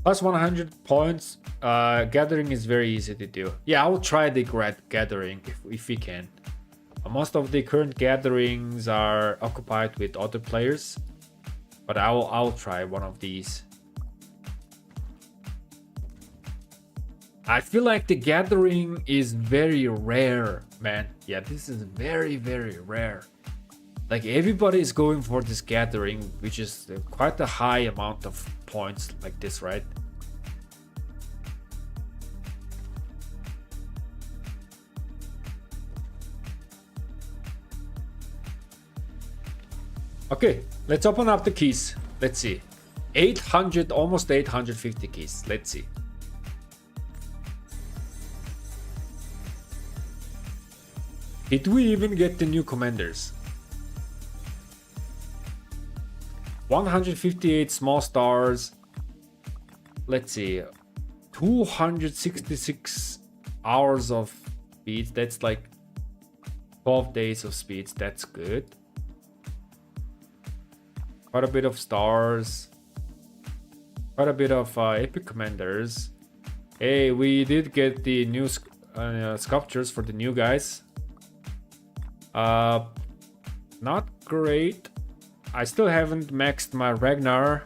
Plus 100 points. Gathering is very easy to do. Yeah, I will try the gathering if we can. Most of the current gatherings are occupied with other players, but I'll try one of these. I feel like the gathering is very rare, man. Yeah, this is very, very rare. Like, everybody is going for this gathering, which is quite a high amount of points like this, right? Okay, let's open up the keys. Let's see. 800, almost 850 keys. Let's see. Did we even get the new commanders? 158 small stars. Let's see. 266 hours of speeds. That's like 12 days of speeds. That's good. Quite a bit of stars. Quite a bit of epic commanders. Hey, we did get the new sculptures for the new guys. Not great. I still haven't maxed my Ragnar.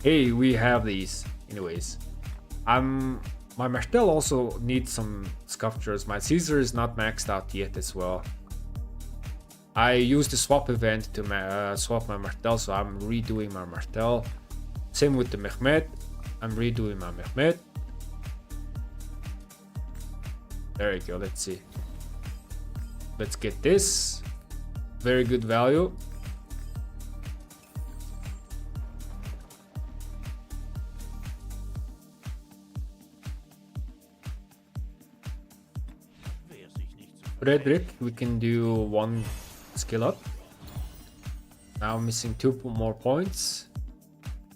Hey, we have these. Anyways, my Martel also needs some sculptures. My Caesar is not maxed out yet as well. I used the swap event to swap my Martel, so I'm redoing my Martel. Same with the Mehmet. I'm redoing my Mehmet. There you go. Let's see. Let's get this. Very good value. Frederick, we can do 1 skill up. Now missing 2 more points.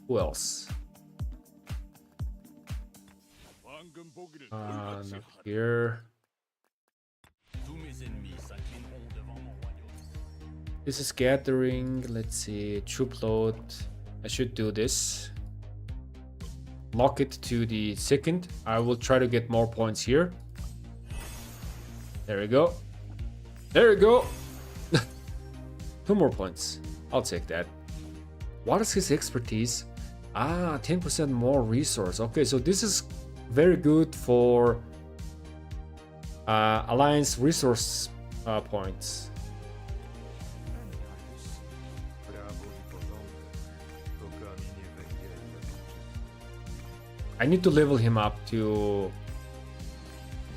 Who else? Not here. This is gathering. Let's see. Troop load. I should do this. Lock it to the second. I will try to get more points here. There we go. There we go. 2 more points. I'll take that. What is his expertise? 10% more resource. Okay, so this is very good for alliance resource points. I need to level him up to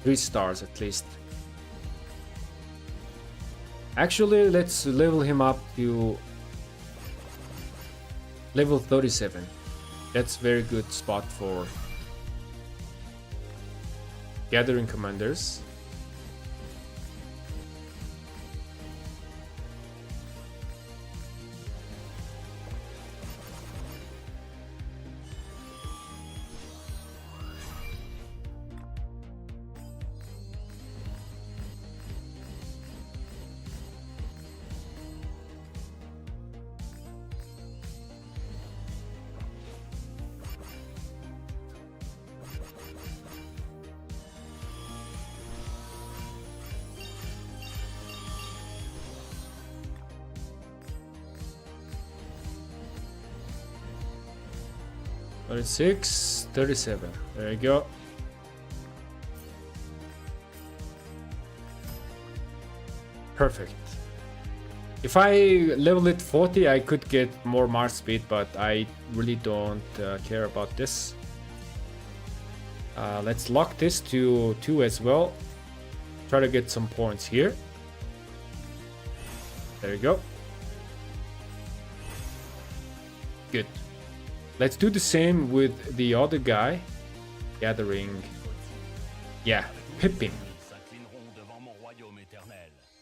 3 stars at least. Actually, let's level him up to level 37. That's very good spot for Gathering commanders. $36, $37. There you go. Perfect. If I level it 40, I could get more march speed, but I really don't care about this. Let's lock this to 2 as well. Try to get some points here. There you go. Good. Let's do the same with the other guy. Gathering. Yeah, pipping.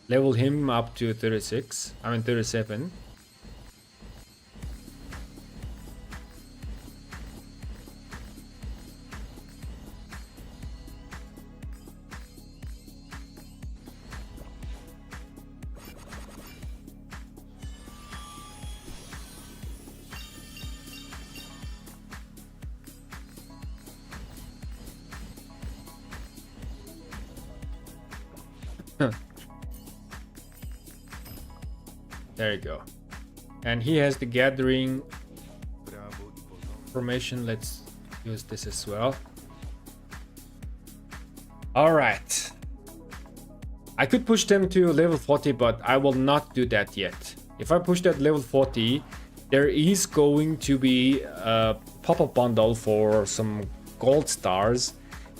Level him up to 36. I mean 37. There you go. And he has the gathering formation. Let's use this as well. All right. I could push them to level 40, but I will not do that yet. If I push that level 40, there is going to be a pop-up bundle for some gold stars.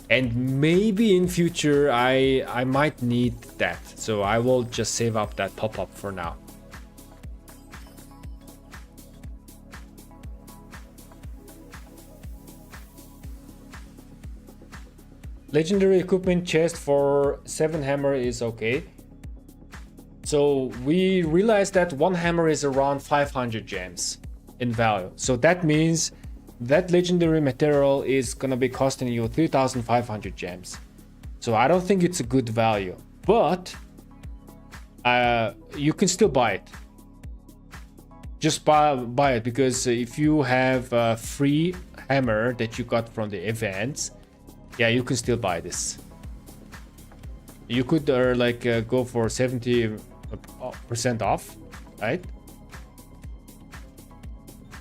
And maybe in future I might need that. So I will just save up that pop-up for now. Legendary equipment chest for 7 hammer is okay. So we realized that 1 hammer is around 500 gems in value. So that means that legendary material is gonna be costing you 3,500 gems. So I don't think it's a good value, but you can still buy it. Just buy it, because if you have a free hammer that you got from the events, yeah, you can still buy this. You could go for 70% off, right?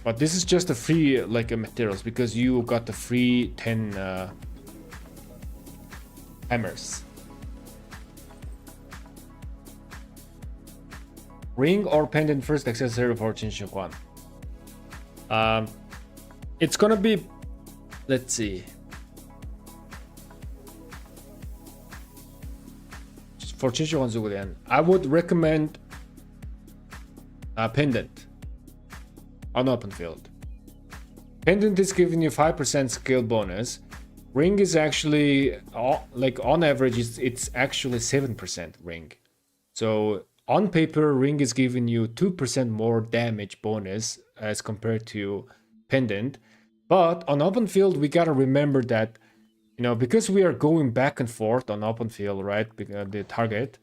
But this is just a free materials, because you got the free 10 hammers. Ring or pendant first accessory for Chinshuan. It's gonna be, let's see. For Chinshuan Zuguden, I would recommend pendant on open field. Pendant is giving you 5% skill bonus. Ring is actually on average it's actually 7% ring. So on paper, ring is giving you 2% more damage bonus as compared to pendant. But on open field, we gotta remember that, because we are going back and forth on open field, right? The target.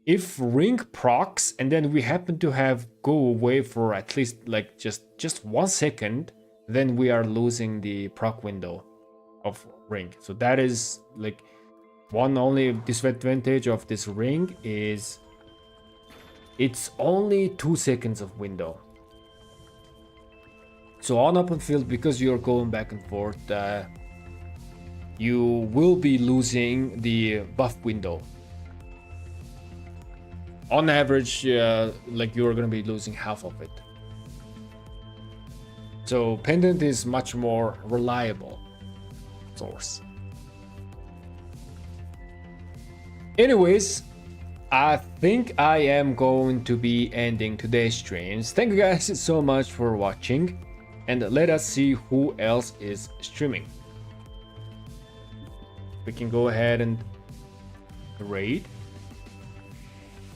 If ring procs and then we happen to have go away for at least just 1 second, then we are losing the proc window of ring. So that is one only disadvantage of this ring is it's only 2 seconds of window. So on open field, because you're going back and forth, you will be losing the buff window. On average, you're gonna be losing half of it. So pendant is much more reliable source. Anyways, I think I am going to be ending today's streams. Thank you guys so much for watching, and let us see who else is streaming. We can go ahead and raid.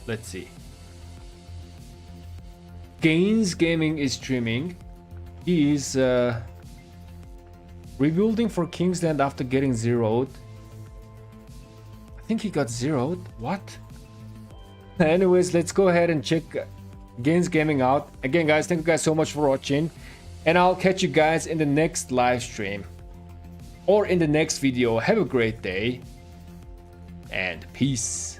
Let's see. Gains Gaming is streaming. He is rebuilding for Kingsland after getting zeroed. I think he got zeroed. What? Anyways, let's go ahead and check Gains Gaming out. Again, guys, thank you guys so much for watching. And I'll catch you guys in the next live stream. Or in the next video. Have a great day. And peace.